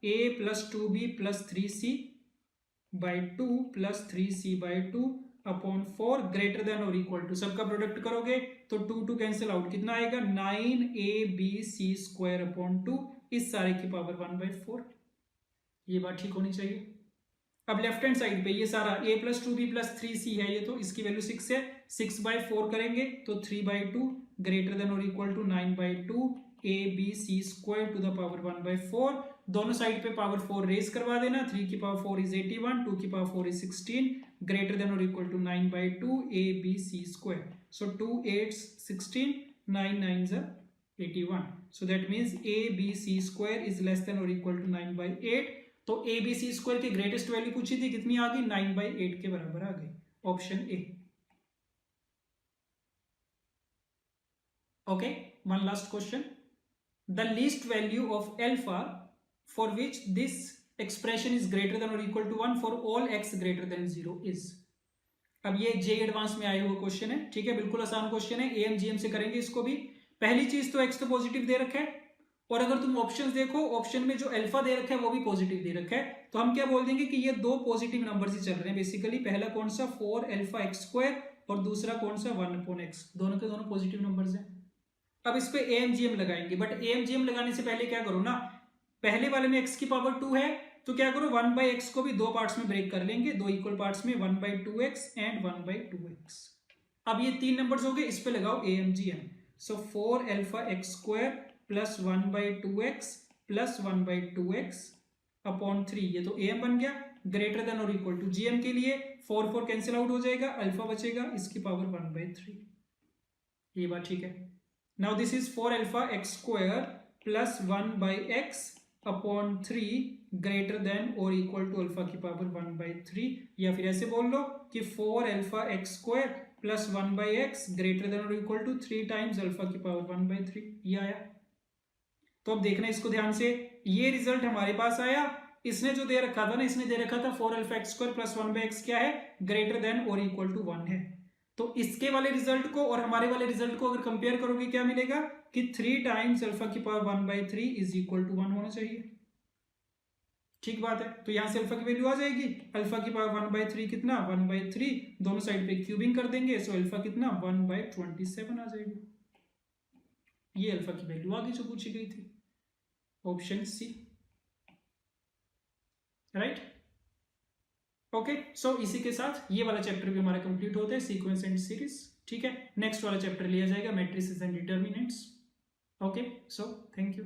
a plus 2b plus 3c/2 plus 3c/2 upon 4 greater than और इक्वल टू, सबका प्रोडक्ट करोगे तो 2 कैंसिल आउट, कितना आएगा 9abc स्क्वायर अपॉन 2, इस सारे की पावर 1/4। ये बात ठीक होनी चाहिए। अब लेफ्ट हैंड साइड पे ये सारा a plus 2b plus 3c है, ये तो इसकी वैल्यू 6 है, 6/4 करेंगे तो 3/2 ग्रेटर देन और equal to 9/2 abc square to the power 1/4। दोनों साइड पे पावर 4 रेज करवा देना, 3 की पावर 4 इज 81, 2 की पावर 4 इज 16, ग्रेटर देन और equal to 9/2 abc square. So 2 8 16, 9 9 81, so that means abc square is less than और इक्वल टू 9/8। तो abc स्क्वायर की ग्रेटेस्ट वैल्यू पूछी थी, कितनी आ गई 9/8 के बराबर आ गई, option A. Okay, one last question. The least value of alpha for which this expression is greater than और equal to 1 for all x greater than 0 is. अब ये जे एडवांस में आया हुआ क्वेश्चन है, ठीक है, बिल्कुल आसान क्वेश्चन है, amgm से करेंगे इसको भी। पहली चीज तो x तो पॉजिटिव दे रखा है, और अगर तुम ऑप्शंस देखो, ऑप्शन में जो अल्फा दे रखा है वो भी पॉजिटिव दे रखा है, तो हम क्या बोल देंगे कि ये दो पॉजिटिव नंबर्स ही चल रहे हैं बेसिकली। पहला कौन सा 4α(x²) और दूसरा कौन सा 1/x, दोनों के दोनों पॉजिटिव नंबर्स हैं। अब इस पे amgm लगाएंगे, बट amgm लगाने से पहले क्या करो ना, पहले वाले में x की पावर 2 है, तो क्या करो 1/x को भी दो पार्ट्स में ब्रेक कर लेंगे, दो इक्वल पार्ट्स में, 1/2x एंड 1/2x। अब ये 3 नंबर्स हो गए, इस पे लगाओ amgm। सो 4α(x² plus 1/2x plus 1/2x upon 3, ये तो am बन गया, ग्रेटर देन और इक्वल टू gm के लिए 4 कैंसिल आउट हो जाएगा, अल्फा बचेगा, इसकी पावर 1/3। ये बात ठीक है। Now this is 4α(x² plus 1/x upon 3 greater than और इक्वल टू अल्फा की पावर 1/3, या फिर ऐसे बोल लो कि 4α(x² plus 1/x greater than और इक्वल टू 3 टाइम्स अल्फा की पावर 1/3, ये आया। तो अब देखना इसको ध्यान से, ये रिजल्ट हमारे पास आया, इसने जो दे रखा था ना, इसने दे रखा था 4α(x² प्लस 1/x क्या है, ग्रेटर देन और इक्वल टू 1 है। तो इसके वाले रिजल्ट को और हमारे वाले रिजल्ट को अगर कंपेयर करोगे क्या मिलेगा कि 3 टाइम्स अल्फा की पावर 1/3 इज इक्वल टू 1 होना चाहिए। ठीक बात है, तो यहां से अल्फा की वैल्यू आ जाएगी, अल्फा की पावर 1/3 कितना 1/3, दोनों साइड पे क्यूबिंग कर देंगे, सो अल्फा कितना 1/27 आ जाएगी। ये अल्फा की वैल्यू आगे जो पूछी गई थी, ऑप्शन सी, राइट। ओके, सो इसी के साथ ये वाला चैप्टर भी हमारा कंप्लीट होता है, सीक्वेंस एंड सीरीज। ठीक है, नेक्स्ट वाला चैप्टर लिया जाएगा matrices and determinants. Okay, so thank you.